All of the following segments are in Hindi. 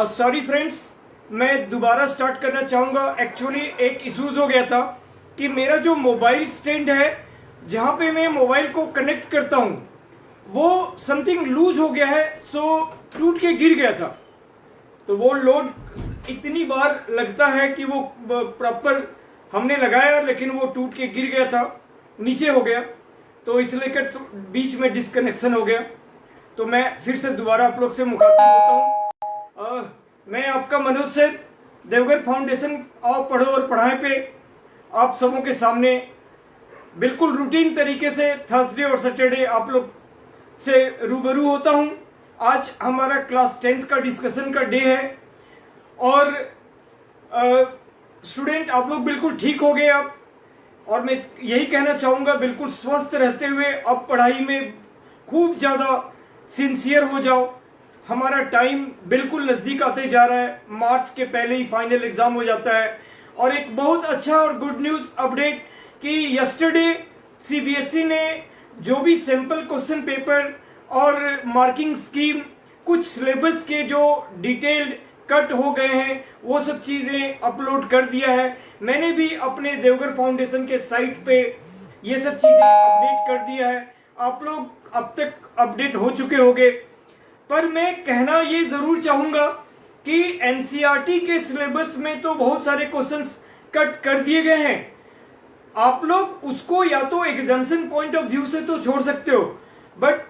सॉरी फ्रेंड्स, मैं दोबारा स्टार्ट करना चाहूँगा। एक्चुअली एक इशूज़ हो गया था कि मेरा जो मोबाइल स्टैंड है जहाँ पे मैं मोबाइल को कनेक्ट करता हूँ वो समथिंग लूज हो गया है, सो टूट के गिर गया था। तो वो लोड इतनी बार लगता है कि वो प्रॉपर हमने लगाया लेकिन वो टूट के गिर गया था, नीचे हो गया, तो इसलिए कर बीच में डिस्कनेक्शन हो गया। तो मैं फिर से दोबारा आप लोग से मुखातिब होता हूँ। मैं आपका मनोज सर, देवघर फाउंडेशन आओ पढ़ो और पढ़ाए पे आप सबों के सामने बिल्कुल रूटीन तरीके से थर्सडे और सैटरडे आप लोग से रूबरू होता हूँ। आज हमारा क्लास 10th का डिस्कशन का डे है और स्टूडेंट आप लोग बिल्कुल ठीक हो गए अब, और मैं यही कहना चाहूँगा बिल्कुल स्वस्थ रहते हुए अब पढ़ाई में खूब ज़्यादा सिंसियर हो जाओ। हमारा टाइम बिल्कुल नज़दीक आते जा रहा है, मार्च के पहले ही फाइनल एग्ज़ाम हो जाता है। और एक बहुत अच्छा और गुड न्यूज़ अपडेट कि यस्टरडे सीबीएसई ने जो भी सैम्पल क्वेश्चन पेपर और मार्किंग स्कीम, कुछ सिलेबस के जो डिटेल्ड कट हो गए हैं वो सब चीज़ें अपलोड कर दिया है। मैंने भी अपने देवघर फाउंडेशन के साइट पे ये सब चीज़ें अपडेट कर दिया है। आप लोग अब तक अपडेट हो चुके होंगे, पर मैं कहना ये ज़रूर चाहूँगा कि एनसीईआरटी के सिलेबस में तो बहुत सारे क्वेश्चंस कट कर दिए गए हैं। आप लोग उसको या तो एग्जामिनेशन पॉइंट ऑफ व्यू से तो छोड़ सकते हो, बट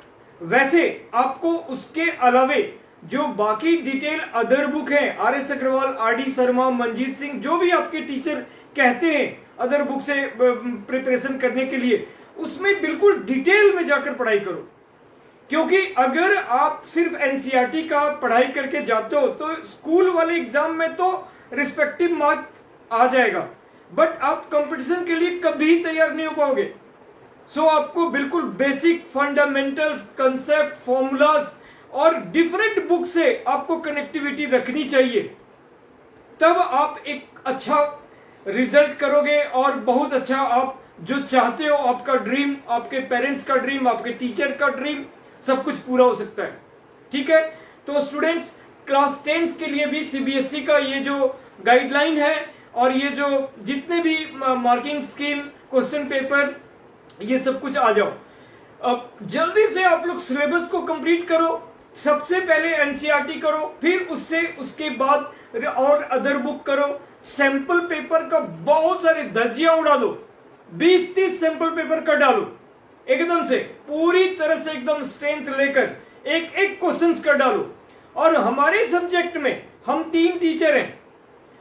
वैसे आपको उसके अलावे जो बाकी डिटेल अदर बुक है, आर.एस. अग्रवाल, आर.डी. शर्मा, मंजीत सिंह, जो भी आपके टीचर कहते हैं अदर बुक से प्रिपरेशन करने के लिए, उसमें बिल्कुल डिटेल में जाकर पढ़ाई करो। क्योंकि अगर आप सिर्फ एनसीईआरटी का पढ़ाई करके जाते हो तो स्कूल वाले एग्जाम में तो रिस्पेक्टिव मार्क आ जाएगा, बट आप कंपटीशन के लिए कभी तैयार नहीं हो पाओगे। सो आपको बिल्कुल बेसिक फंडामेंटल्स, कंसेप्ट, फॉर्मूलाज और डिफरेंट बुक से आपको कनेक्टिविटी रखनी चाहिए, तब आप एक अच्छा रिजल्ट करोगे और बहुत अच्छा आप जो चाहते हो, आपका ड्रीम, आपके पेरेंट्स का ड्रीम, आपके टीचर का ड्रीम, सब कुछ पूरा हो सकता है। ठीक है, तो स्टूडेंट्स क्लास 10th के लिए भी सीबीएसई का ये जो गाइडलाइन है और ये जो जितने भी मार्किंग स्कीम, क्वेश्चन पेपर, ये सब कुछ आ जाओ। अब जल्दी से आप लोग सिलेबस को कंप्लीट करो। सबसे पहले एनसीईआरटी करो, फिर उसके बाद और अदर बुक करो। सैंपल पेपर का बहुत सारे धज्जियां उड़ा दो, 20-30 सैंपल पेपर कर डालो एकदम से, पूरी तरह से एकदम स्ट्रेंथ लेकर एक एक क्वेश्चंस कर डालो। और हमारे सब्जेक्ट में हम 3 टीचर हैं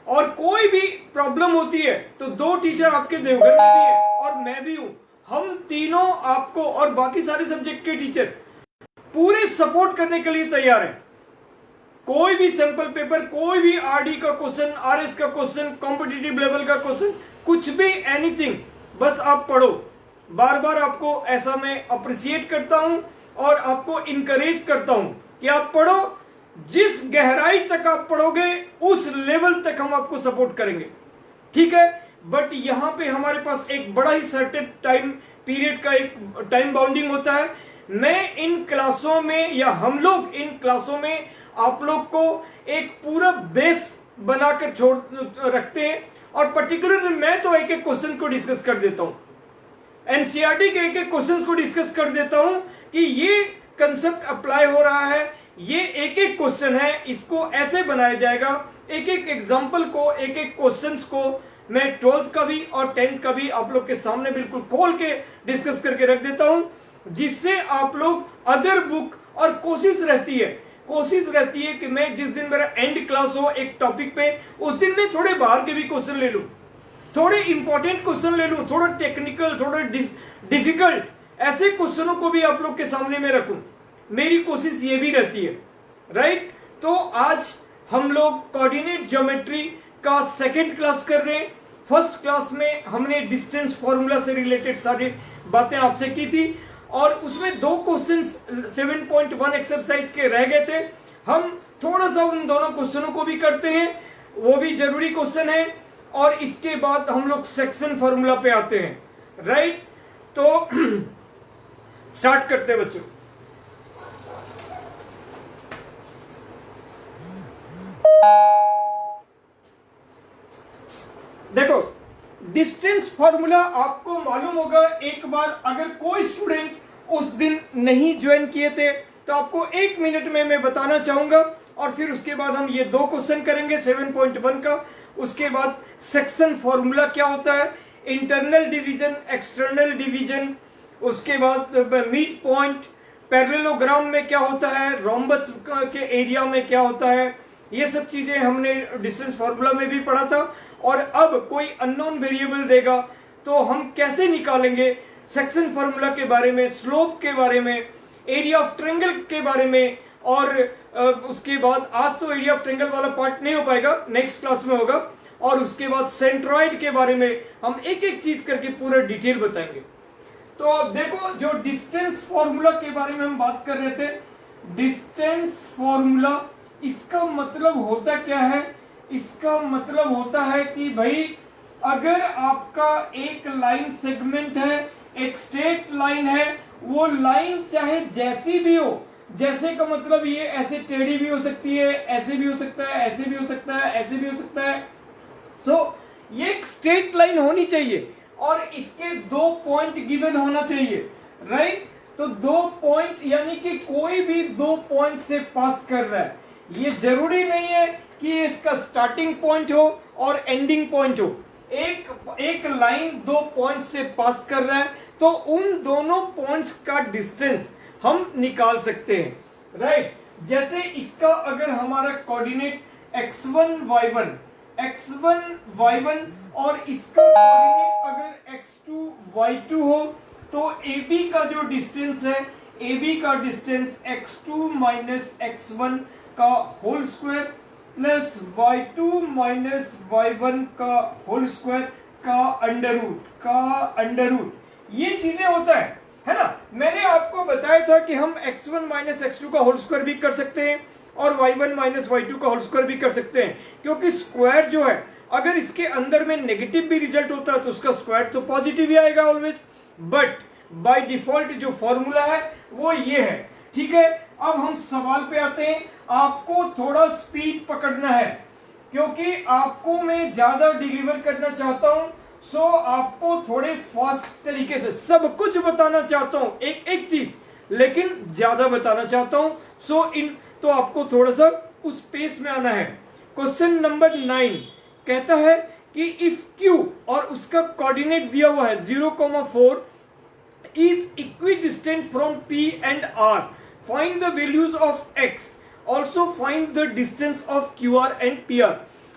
और कोई भी प्रॉब्लम होती है तो 2 टीचर आपके देवघर में भी है और मैं भी हूं। हम तीनों आपको और बाकी सारे सब्जेक्ट के टीचर पूरे सपोर्ट करने के लिए तैयार हैं। कोई भी सैंपल पेपर, कोई भी आरडी का क्वेश्चन, आरएस का क्वेश्चन, कॉम्पिटिटिव लेवल का क्वेश्चन, कुछ भी, एनीथिंग, बस आप पढ़ो। बार बार आपको ऐसा मैं अप्रिशिएट करता हूं और आपको इनकरेज करता हूं कि आप पढ़ो। जिस गहराई तक आप पढ़ोगे उस लेवल तक हम आपको सपोर्ट करेंगे। ठीक है, बट यहां पे हमारे पास एक बड़ा ही सर्टेन टाइम पीरियड का एक टाइम बाउंडिंग होता है। मैं इन क्लासों में या हम लोग इन क्लासों में आप लोग को एक पूरा बेस बनाकर छोड़ रखते हैं और पर्टिकुलर मैं तो एक एक क्वेश्चन को डिस्कस कर देता हूं, एनसीईआरटी के एक एक क्वेश्चन को डिस्कस कर देता हूं कि ये कंसेप्ट अप्लाई हो रहा है, ये एक एक क्वेश्चन है, इसको ऐसे बनाया जाएगा। एक एक एग्जाम्पल को, एक एक क्वेश्चंस को मैं 12th का भी और 10th का भी आप लोग के सामने बिल्कुल खोल के डिस्कस करके रख देता हूं, जिससे आप लोग अदर बुक, और कोशिश रहती है कि मैं जिस दिन मेरा एंड क्लास हो एक टॉपिक पे, उस दिन मैं थोड़े बाहर के भी क्वेश्चन ले लूं, थोड़े इंपॉर्टेंट क्वेश्चन ले लूं, थोड़ा टेक्निकल, थोड़ा डिफिकल्ट, ऐसे क्वेश्चनों को भी आप लोग के सामने में रखूं। मेरी कोशिश ये भी रहती है, राइट। तो आज हम लोग कोऑर्डिनेट ज्योमेट्री का सेकंड क्लास कर रहे हैं। फर्स्ट क्लास में हमने डिस्टेंस फॉर्मूला से रिलेटेड सारी बातें आपसे की थी और उसमें 2 क्वेश्चंस 7.1 एक्सरसाइज के रह गए थे। हम थोड़ा सा उन दोनों क्वेश्चनों को भी करते हैं, वो भी जरूरी क्वेश्चन है, और इसके बाद हम लोग सेक्शन फॉर्मूला पे आते हैं, राइट। तो स्टार्ट करते हैं बच्चों। डिस्टेंस फॉर्मूला आपको मालूम होगा। एक बार अगर कोई स्टूडेंट उस दिन नहीं ज्वाइन किए थे तो आपको 1 मिनट में मैं बताना चाहूंगा, और फिर उसके बाद हम ये 2 क्वेश्चन करेंगे 7.1 का। उसके बाद सेक्शन फॉर्मूला क्या होता है, इंटरनल डिवीजन, एक्सटर्नल डिवीजन, उसके बाद मिड पॉइंट, पैरेललोग्राम में क्या होता है, रोम्बस के एरिया में क्या होता है, ये सब चीजें हमने डिस्टेंस फॉर्मूला में भी पढ़ा था। और अब कोई अननोन वेरिएबल देगा तो हम कैसे निकालेंगे, सेक्शन फॉर्मूला के बारे में, स्लोप के बारे में, एरिया ऑफ ट्रायंगल के बारे में, और उसके बाद आज तो एरिया ऑफ ट्रायंगल वाला पार्ट नहीं हो पाएगा, नेक्स्ट क्लास में होगा। और उसके बाद सेंट्रॉइड के बारे में हम एक एक चीज करके पूरा डिटेल बताएंगे। तो अब देखो, जो डिस्टेंस फॉर्मूला के बारे में हम बात कर रहे थे, डिस्टेंस फॉर्मूला इसका मतलब होता क्या है, इसका मतलब होता है कि भाई अगर आपका एक लाइन सेगमेंट है, एक स्ट्रेट लाइन है, वो लाइन चाहे जैसी भी हो, जैसे का मतलब ये ऐसे टेढ़ी भी हो सकती है, ऐसे भी हो सकता है, ऐसे भी हो सकता है, ऐसे भी हो सकता है। तो ये एक स्ट्रेट लाइन होनी चाहिए और इसके 2 पॉइंट गिवन होना चाहिए, राइट। तो 2 पॉइंट यानी कि कोई भी 2 पॉइंट से पास कर रहा है। ये जरूरी नहीं है कि इसका स्टार्टिंग पॉइंट हो और एंडिंग पॉइंट हो। एक लाइन 2 पॉइंट से पास कर रहा है तो उन दोनों पॉइंट्स का डिस्टेंस हम निकाल सकते हैं, राइट। जैसे इसका अगर हमारा कोऑर्डिनेट x1 y1 और इसका कोऑर्डिनेट अगर x2 y2 हो तो AB का जो डिस्टेंस है, AB का डिस्टेंस x2 माइनस x1 का whole square plus y2 minus y1 का होल स्क्वायर का अंडर रूट ये चीजें होता है ना। मैंने आपको बताया था कि हम x1 माइनस x2 का होल स्क्वायर भी कर सकते हैं और y1 माइनस y2 का होल स्क्वायर भी कर सकते हैं, क्योंकि स्क्वायर जो है अगर इसके अंदर में नेगेटिव भी रिजल्ट होता है तो उसका स्क्वायर तो पॉजिटिव ही आएगा ऑलवेज। बट बाय डिफॉल्ट जो फॉर्मूला है वो ये है, ठीक है। अब हम सवाल पे आते हैं। आपको थोड़ा स्पीड पकड़ना है क्योंकि आपको मैं ज्यादा डिलीवर करना चाहता हूं, सो आपको थोड़े फास्ट तरीके से सब कुछ बताना चाहता हूं, एक एक चीज, लेकिन ज्यादा बताना चाहता हूं। तो आपको थोड़ा सा उस पेस में आना है। क्वेश्चन नंबर 9 कहता है कि इफ Q और उसका कोऑर्डिनेट दिया हुआ है 0,4 is equidistant from P and R, find the values of X, also find the distance of QR and PR।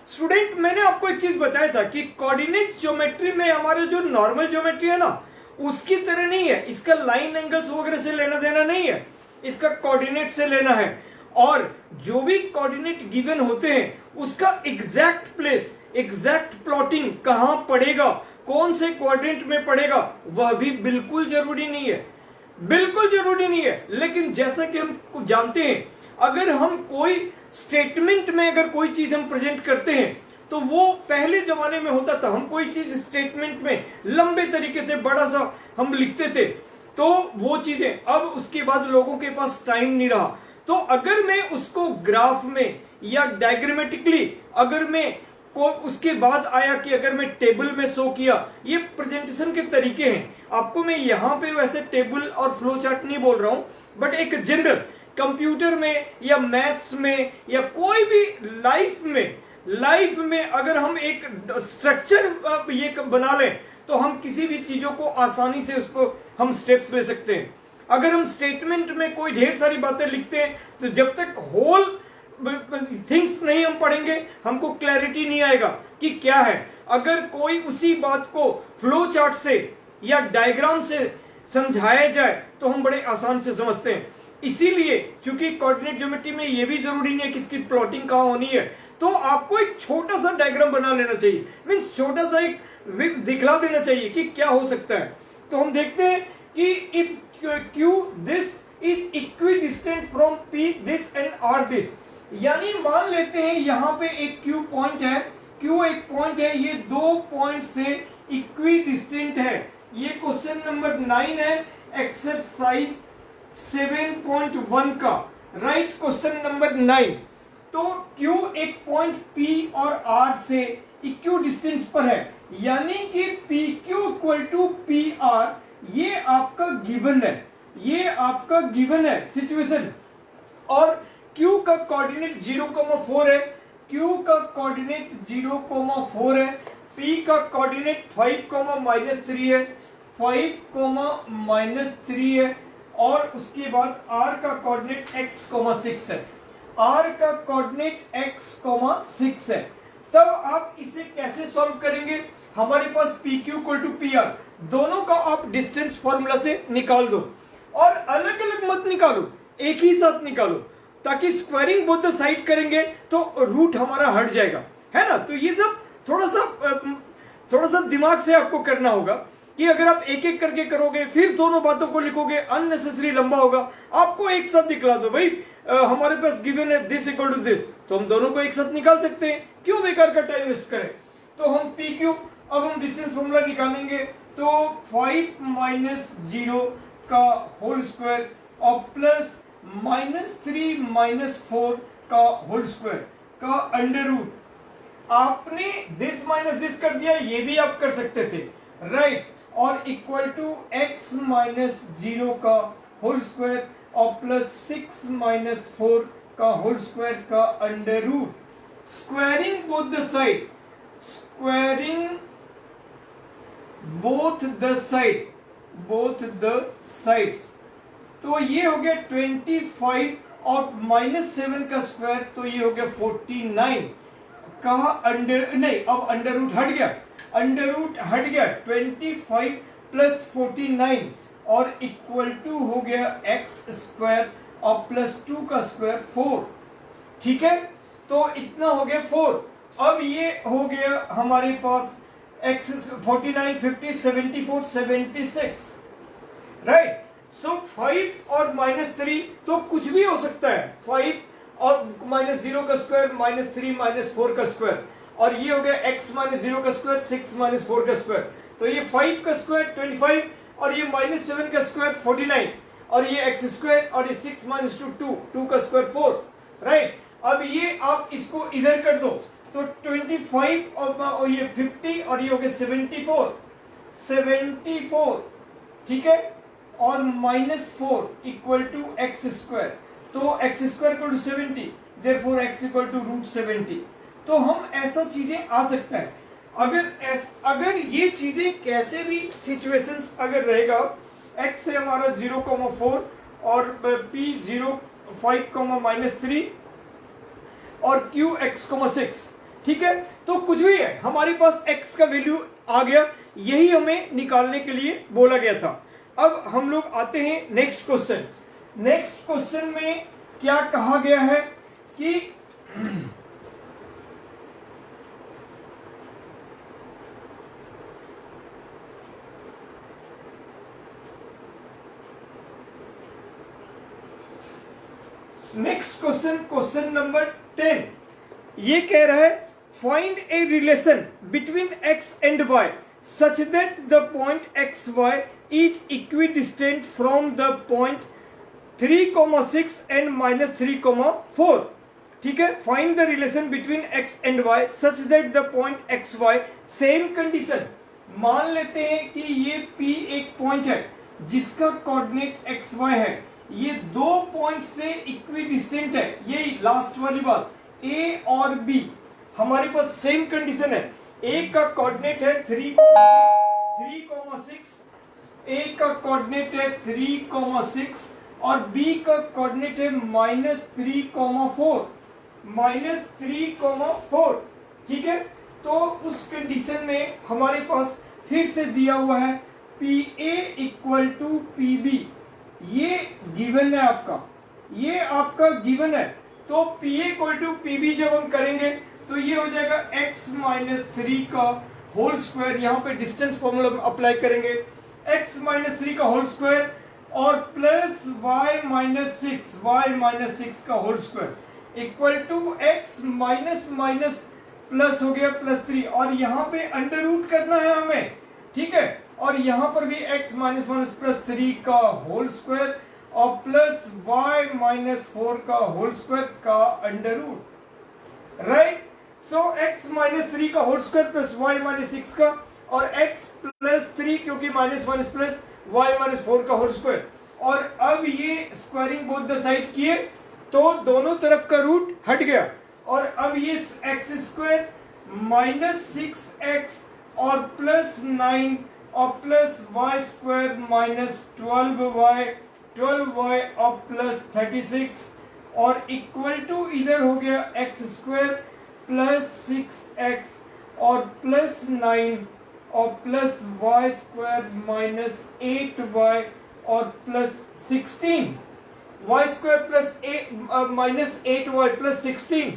Student, मैंने आपको एक चीज बताया था कि कोऑर्डिनेट ज्योमेट्री में हमारे जो नॉर्मल ज्योमेट्री है ना, उसकी तरह नहीं है। इसका लाइन एंगल्स वगैरह से लेना देना नहीं है, इसका कोऑर्डिनेट से लेना है। और जो भी कोऑर्डिनेट गिवन होते हैं उसका एग्जैक्ट प्लेस, एग्जैक्ट प्लॉटिंग कहां पड़ेगा, कौन से क्वाड्रेंट में पड़ेगा, वह भी बिल्कुल जरूरी नहीं है, बिल्कुल जरूरी नहीं है। लेकिन जैसा कि हम जानते हैं, अगर हम कोई स्टेटमेंट में अगर कोई चीज हम प्रेजेंट करते हैं तो वो पहले जमाने में होता था, हम कोई चीज स्टेटमेंट में लंबे तरीके से बड़ा सा हम लिखते थे, तो वो चीजें अब उसके बाद लोगों के पास टाइम नहीं रहा। तो अगर मैं उसको ग्राफ में या डायग्रामेटिकली अगर मैं को उसके बाद आया कि अगर मैं टेबल में शो किया, ये प्रेजेंटेशन के तरीके हैं। आपको मैं यहाँ पे वैसे टेबल और फ्लो चार्ट नहीं बोल रहा हूँ, बट एक जनरल कंप्यूटर में या मैथ्स में या कोई भी लाइफ में अगर हम एक स्ट्रक्चर ये बना लें तो हम किसी भी चीजों को आसानी से उसको हम स्टेप्स ले सकते हैं। अगर हम स्टेटमेंट में कोई ढेर सारी बातें लिखते हैं तो जब तक होल थिंग्स नहीं हम पढ़ेंगे हमको क्लैरिटी नहीं आएगा कि क्या है। अगर कोई उसी बात को फ्लो चार्ट से या डायग्राम से समझाया जाए तो हम बड़े आसान से समझते हैं। इसीलिए चूंकि कोऑर्डिनेट ज्योमेट्री में ये भी जरूरी नहीं है कि इसकी प्लॉटिंग कहां होनी है, तो आपको एक छोटा सा डायग्राम बना लेना चाहिए, मीन्स छोटा सा एक दिखला देना चाहिए कि क्या हो सकता है। तो हम देखते हैं कि if Q this is equidistant from P this and R this, यानी मान लेते हैं यहाँ पे एक Q पॉइंट है, Q एक पॉइंट है, ये 2 पॉइंट से इक्विडिस्टेंट है। ये क्वेश्चन नंबर 9 है एक्सरसाइज 7.1 का, राइट। Question number 9। तो Q एक पॉइंट P और R से इक्वी डिस्टेंस पर है, यानी कि P Q equal to P R, ये आपका गिवन है, ये आपका गिवन है सिचुएशन। और Q का कोऑर्डिनेट 0,4 है, Q का कोऑर्डिनेट 0,4 है, P का कोऑर्डिनेट 5,-3 है, 5,-3 है, और उसके बाद R का कोऑर्डिनेट x,6 है, R का कोऑर्डिनेट x,6 है। तब आप इसे कैसे सॉल्व करेंगे? हमारे पास PQ इक्वल टू PR, दोनों का आप डिस्टेंस फॉर्मूला से निकाल दो, और अलग अलग मत निकालो, एक ही साथ निकालो, ताकि स्क्वायरिंग बोथ द साइड करेंगे तो रूट हमारा हट जाएगा, है ना। तो ये सब थोड़ा सा दिमाग से आपको करना होगा कि अगर आप एक एक करके करोगे फिर दोनों बातों को लिखोगे, अननेसेसरी लंबा होगा। आपको एक साथ निकला दो भाई, हमारे पास गिवन है दिस इक्वल टू दिस, तो हम दोनों को एक साथ निकाल सकते हैं, क्यों बेकार का टाइम वेस्ट करें। तो हम पी क्यू, अब हम डिस्टेंस फॉर्मूला निकालेंगे, तो 5-0 का होल स्क्वायर और प्लस -3-4 का होल स्क्वायर का अंडर रूट। आपने दिस माइनस दिस कर दिया, ये भी आप कर सकते थे, राइट। और इक्वल टू x-0 का होल स्क्वायर और प्लस 6-4 का होल स्क्वायर का under root. Squaring both the side, squaring both the sides, तो ये हो गया 25 और -7 का स्क्वायर, तो ये हो गया 49 का अंडर, नहीं अब अंडर रूट हट गया, 25 प्लस 49 और इक्वल टू हो गया x² और प्लस 2 का स्क्वायर 4, ठीक है। तो इतना हो गया 4। अब ये हो गया हमारे पास x 49, 50, 74, 76, राइट। सो 5 और -3 तो कुछ भी हो सकता है, 5 और -0 का स्क्वायर, -3 -4 का स्क्वायर, और ये हो गया x-0 का स्क्वायर, 6-4 का स्क्वायर, तो ये 5 का स्क्वायर 25 और ये -7 का स्क्वायर 49 और ये x² और ये 6-2 का स्क्वायर 4, राइट। अब ये आप इसको इधर कर दो, तो 25 और ये 50 और ये हो गया 74, ठीक है, और -4 इक्वल टू x², तो x² equal to 70, therefore x equal to √70। तो हम ऐसा चीजें आ सकता है, अगर ये चीजें कैसे भी सिचुएशंस अगर रहेगा, x है हमारा 0,4 और p 0,5, और q x,6, ठीक है। तो कुछ भी है, हमारे पास x का वैल्यू आ गया, यही हमें निकालने के लिए बोला गया था। अब हम लोग आते हैं नेक्स्ट क्वेश्चन। नेक्स्ट क्वेश्चन में क्या कहा गया है कि नेक्स्ट क्वेश्चन नंबर 10 ये कह रहा है, find a relation between x and y such that the point xy is equidistant from the point 3,6 and -3,4, ठीक है। Find the relation between x and y such that the point xy, same condition, मान लेते हैं कि ये P एक पॉइंट है जिसका कोऑर्डिनेट xy है, ये दो पॉइंट से इक्विडिस्टेंट है, ये लास्ट वाली बात, A और B हमारे पास सेम कंडीशन है। A का कोऑर्डिनेट है 3,6, A का कोऑर्डिनेट है 3,6 और B का कोऑर्डिनेट है -3,4, ठीक है। तो उस कंडीशन में हमारे पास फिर से दिया हुआ है PA इक्वल टू PB, ये गिवन है आपका, ये आपका गिवन है। तो PA इक्वल टू PB जब हम करेंगे तो ये हो जाएगा x-3 का होल स्क्वायर, यहाँ पे डिस्टेंस फॉर्मूला अप्लाई करेंगे, x-3 का होल स्क्वायर और प्लस y-6 का whole square equal to x minus plus हो गया +3, और यहाँ पे अंडर रूट करना है हमें, ठीक है। और यहाँ पर भी x +3 का होल स्क्वायर और प्लस y -4 का होल स्क्वायर का under root, right. So x minus 3 का whole square plus y minus 6 का, और x प्लस 3 क्योंकि माइनस 1 प्लस y माइनस 4 का होल स्क्वायर। और अब ये स्क्वायरिंग बोथ द साइड किए तो दोनों तरफ का रूट हट गया, और अब ये एक्स स्क्वायर माइनस 6x और प्लस 9 और plus Y square minus 12y और प्लस 36 और इक्वल टू इधर हो गया एक्स स्क्वायर प्लस 6x और प्लस 9 और plus Y square minus 8y और plus 16, y square plus minus 8y plus 16,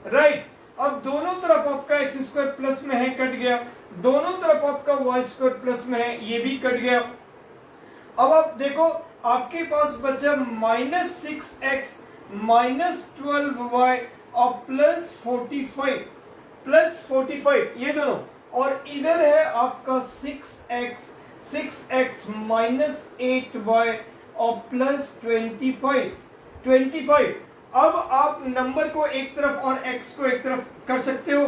right. अब दोनों तरफ आपका एक्स स्क्वायर प्लस में है, कट गया, दोनों तरफ आपका वाई स्क्वायर प्लस में है, ये भी कट गया। अब आप देखो आपके पास बचा माइनस 6x माइनस 12y और प्लस 45 ये दोनों, और इधर है आपका 6x माइनस 8y और प्लस 25। अब आप नंबर को एक तरफ और x को एक तरफ कर सकते हो,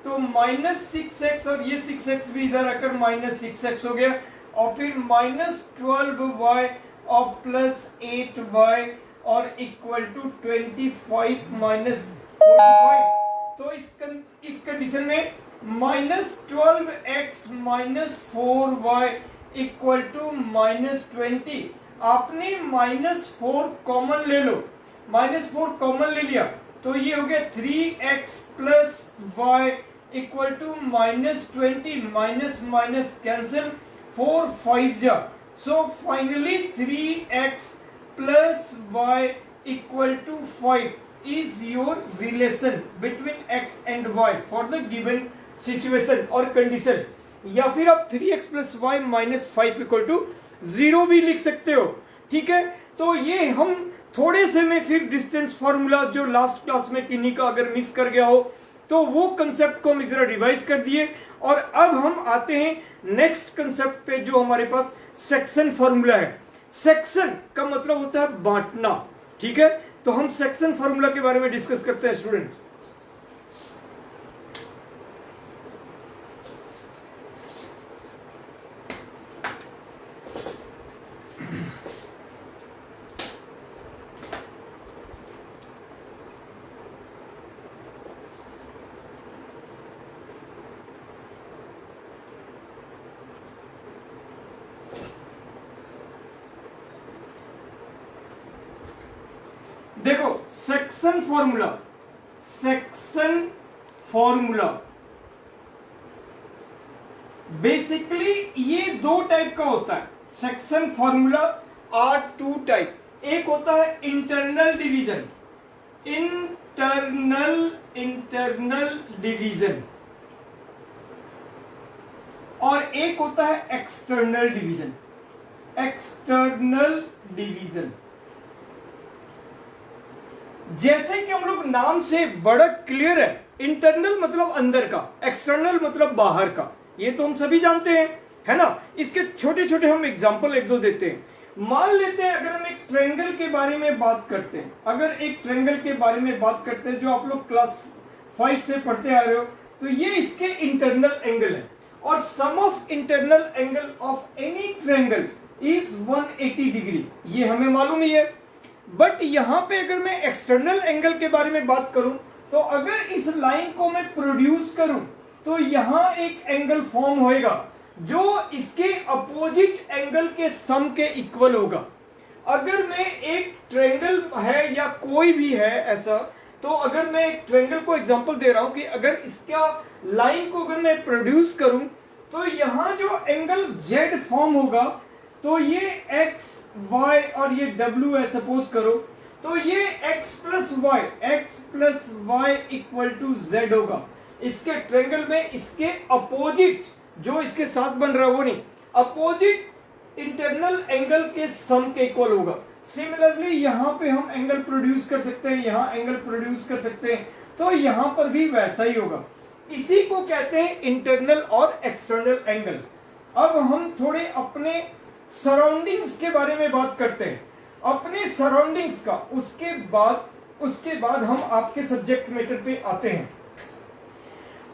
तो माइनस 6x और ये 6x भी इधर आकर माइनस 6x हो गया, और फिर माइनस 12y और प्लस 8y और इक्वल टू 25 माइनस 45। तो इस कंडीशन में minus 12x minus 4y equal to minus 20। आपने माइनस 4 कॉमन ले लो, माइनस 4 कॉमन ले लिया तो ये हो गया 3x plus y equal to minus 20, minus minus cancel, 4 5 जा, so finally 3x plus y equal to 5 is your relation between x and y for the given situation और condition। या फिर आप 3x plus y minus 5 equal to 0 भी लिख सकते हो, ठीक है। तो ये हम थोड़े से में फिर डिस्टेंस फॉर्मूला जो लास्ट क्लास में किन्हीं का अगर मिस कर गया हो तो वो कंसेप्ट को हम जरा रिवाइज कर दिए, और अब हम आते हैं नेक्स्ट कंसेप्ट पे जो हमारे पास सेक्शन फॉर्मूला है। सेक्शन का मतलब होता है बांटना, ठीक है। तो हम सेक्शन फॉर्मूला के बारे में डिस्कस करते हैं स्टूडेंट। देखो सेक्शन फॉर्मूला बेसिकली ये दो टाइप का होता है। Section formula are two type, एक होता है इंटरनल डिवीजन और एक होता है एक्सटर्नल डिवीजन। जैसे कि हम लोग नाम से बड़ा क्लियर है, इंटरनल मतलब अंदर का, एक्सटर्नल मतलब बाहर का, ये तो हम सभी जानते हैं, है ना। इसके छोटे छोटे हम एग्जांपल एक दो देते हैं। मान लेते हैं अगर हम एक ट्रायंगल के बारे में बात करते हैं, जो आप लोग क्लास 5 से पढ़ते आ रहे हो, तो ये इसके इंटरनल एंगल है, और sum of internal angle of any triangle is 180 degree, ये हमें मालूम ही है। बट यहां पे अगर मैं एक्सटर्नल एंगल के बारे में बात करूं, तो अगर इस लाइन को मैं प्रोड्यूस करूं तो यहां एक एंगल फॉर्म होएगा जो इसके अपोजिट एंगल के सम के इक्वल होगा। अगर मैं एक ट्रायंगल है या कोई भी है ऐसा, तो अगर मैं एक ट्रायंगल को एग्जांपल दे रहा हूं कि अगर इसका लाइन को अगर मैं प्रोड्यूस करूं तो यहां जो एंगल Z फॉर्म होगा, तो ये x y और ये w है सपोज करो, तो ये x plus y equal to z होगा। इसके ट्रायंगल में इसके अपोजिट जो इसके साथ बन रहा है वो नहीं, अपोजिट इंटरनल एंगल के सम के इक्वल होगा। सिमिलरली यहां पे हम एंगल प्रोड्यूस कर सकते हैं, यहां एंगल प्रोड्यूस कर सकते हैं, तो यहां पर भी वैसा ही होगा। इसी को कहते हैं इंटरनल और एक्सटर्नल एंगल। अब हम थोड़े अपने सराउंडिंग्स के बारे में बात करते हैं, अपने सराउंडिंग्स का, उसके बाद हम आपके सब्जेक्ट मैटर पे आते हैं।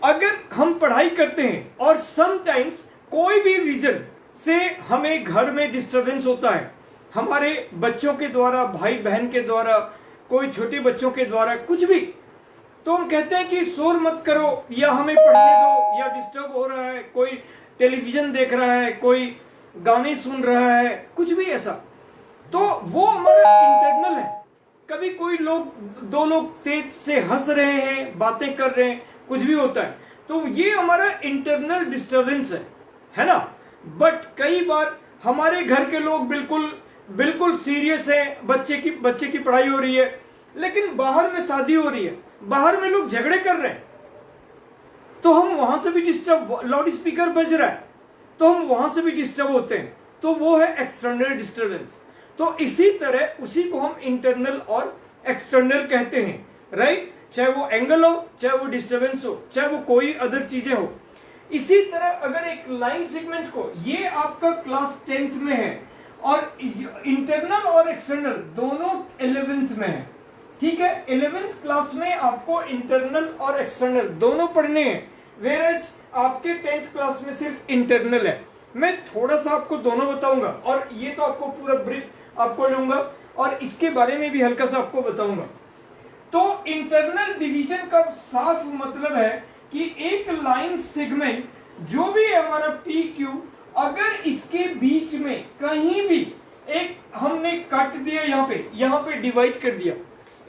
अगर हम पढ़ाई करते हैं और समटाइम्स कोई भी रीजन से हमें घर में डिस्टरबेंस होता है, हमारे बच्चों के द्वारा, भाई बहन के द्वारा, कोई छोटे बच्चों के द्वारा, कुछ भी, तो हम कहते हैं कि शोर मत करो या हमें पढ़ने दो, या डिस्टर्ब हो रहा है, कोई टेलीविजन देख रहा है, कोई गाने सुन रहा है, कुछ भी ऐसा, तो वो हमारा इंटरनल है। कभी कोई लोग, दो लोग तेज से हंस रहे हैं, बातें कर रहे हैं, कुछ भी होता है, तो ये हमारा इंटरनल डिस्टरबेंस है ना। बट कई बार हमारे घर के लोग बिल्कुल सीरियस है, बच्चे की पढ़ाई हो रही है, लेकिन बाहर में शादी हो रही है, बाहर में लोग झगड़े कर रहे हैं, तो हम वहां से भी डिस्टर्ब, लाउड स्पीकर बज रहा है तो हम वहां से भी डिस्टर्ब होते हैं, तो वो है एक्सटर्नल डिस्टर्बेंस। तो इसी तरह उसी को हम इंटरनल और एक्सटर्नल कहते हैं, राइट। चाहे वो एंगल हो, चाहे वो डिस्टर्बेंस हो, चाहे वो कोई अदर चीजें हो। इसी तरह अगर एक लाइन सेगमेंट को, ये आपका क्लास 10th में है और इंटरनल और एक्सटर्नल दोनों 11th में है, ठीक है। 11th क्लास में आपको इंटरनल और एक्सटर्नल दोनों पढ़ने हैं, वेयरएज आपके 10th क्लास में सिर्फ इंटरनल है। मैं थोड़ा सा आपको दोनों बताऊंगा, और ये तो आपको पूरा ब्रीफ आपको लूंगा और इसके बारे में भी हल्का सा आपको बताऊंगा। तो इंटरनल डिवीजन का साफ मतलब है कि एक लाइन सेगमेंट जो भी है हमारा पी क्यू, अगर इसके बीच में कहीं भी एक हमने काट दिया, यहाँ पे डिवाइड कर दिया,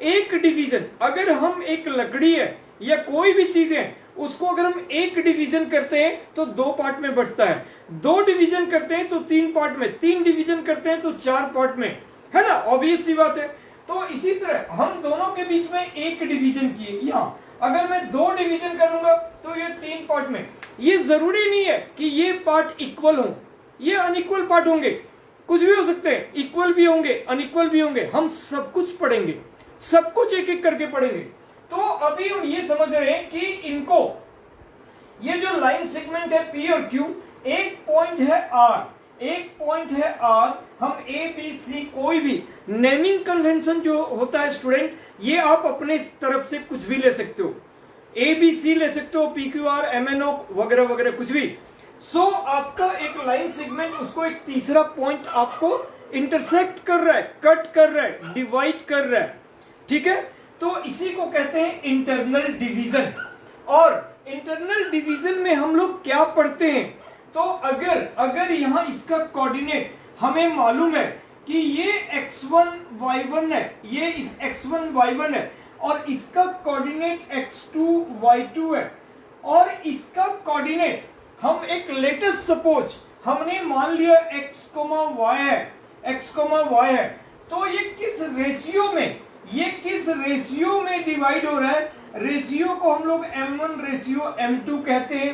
एक डिवीजन, अगर हम एक लकड़ी है या कोई भी चीज है उसको अगर हम एक डिवीजन करते हैं तो 2 पार्ट में बढ़ता है, 2 डिवीजन करते हैं तो 3 पार्ट में, 3 डिवीजन करते हैं तो 4 पार्ट में, है ना, ऑब्वियस सी बात है। तो इसी तरह हम दोनों के बीच में एक डिवीजन किए, यहाँ अगर मैं 2 डिवीजन करूंगा तो ये 3 पार्ट में। ये जरूरी नहीं है कि ये पार्ट इक्वल हो, ये अनइक्वल पार्ट होंगे, कुछ भी हो सकते हैं, इक्वल भी होंगे, अनइक्वल भी होंगे, हम सब कुछ पढ़ेंगे, सब कुछ एक एक करके पढ़ेंगे। तो अभी हम ये समझ रहे हैं कि इनको, ये जो लाइन सेगमेंट है पी और क्यू, एक पॉइंट है आर, एक पॉइंट है आर, हम ए बी सी, कोई भी नेमिंग कन्वेंशन जो होता है स्टूडेंट, ये आप अपने तरफ से कुछ भी ले सकते हो, ए बी सी ले सकते हो, P Q R M N O वगैरह वगैरह कुछ भी। सो आपका एक लाइन सेगमेंट, उसको एक तीसरा पॉइंट आपको इंटरसेक्ट कर रहा है, कट कर रहा है, डिवाइड कर रहा है, ठीक है। तो इसी को कहते हैं इंटरनल डिवीजन। और इंटरनल डिवीजन में हम लोग क्या पढ़ते हैं, तो अगर यहाँ इसका कोऑर्डिनेट हमें मालूम है कि ये x1 y1 है, ये इस x1 y1 है, और इसका कोऑर्डिनेट x2 y2 है, और इसका कोऑर्डिनेट हम एक लेटेस्ट सपोज हमने मान लिया x, y है, x, y है, तो ये किस रेशियो में डिवाइड हो रहा है, रेशियो को हम लोग m1 रेशियो m2 कहते हैं,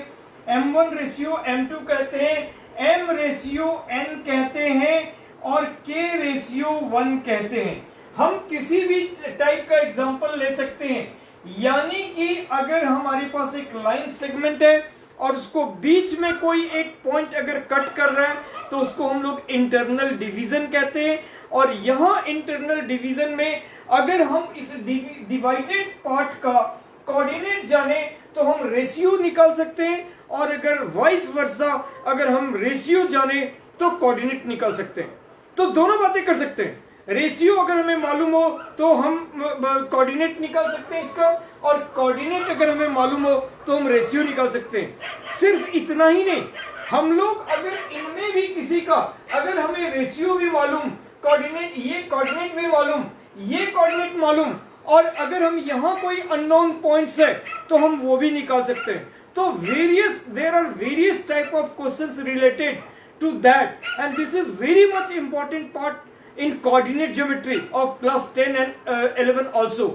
m1 रेशियो m2 कहते हैं, m रेशियो n कहते हैं, और k रेशियो 1 कहते हैं। हम किसी भी टाइप का एग्जांपल ले सकते हैं, यानी कि अगर हमारे पास एक लाइन सेगमेंट है और उसको बीच में कोई एक पॉइंट अगर कट कर रहा है तो उसको हम लोग इंटरनल डिवीजन कहते हैं। और यहां इंटरनल डिवीजन में अगर हम इस डिवाइडेड पार्ट का कोऑर्डिनेट जाने तो हम रेशियो निकाल सकते हैं, और अगर वाइस वर्सा अगर हम रेशियो जाने तो कोऑर्डिनेट निकाल सकते हैं। तो दोनों बातें कर सकते हैं, रेशियो अगर हमें मालूम हो तो हम कोऑर्डिनेट निकाल सकते हैं इसका, और कोऑर्डिनेट अगर हमें मालूम हो तो हम रेशियो निकाल सकते हैं। सिर्फ इतना ही नहीं, हम लोग अगर इनमें भी किसी का, अगर हमें रेशियो भी मालूम, कोऑर्डिनेट, ये कोऑर्डिनेट भी मालूम, ये कोऑर्डिनेट मालूम, और अगर हम यहाँ कोई अननोन पॉइंट्स है तो हम वो भी निकाल सकते हैं। तो there are various type of questions related to that, and this is very much important part in coordinate geometry of class 10 and 11 also,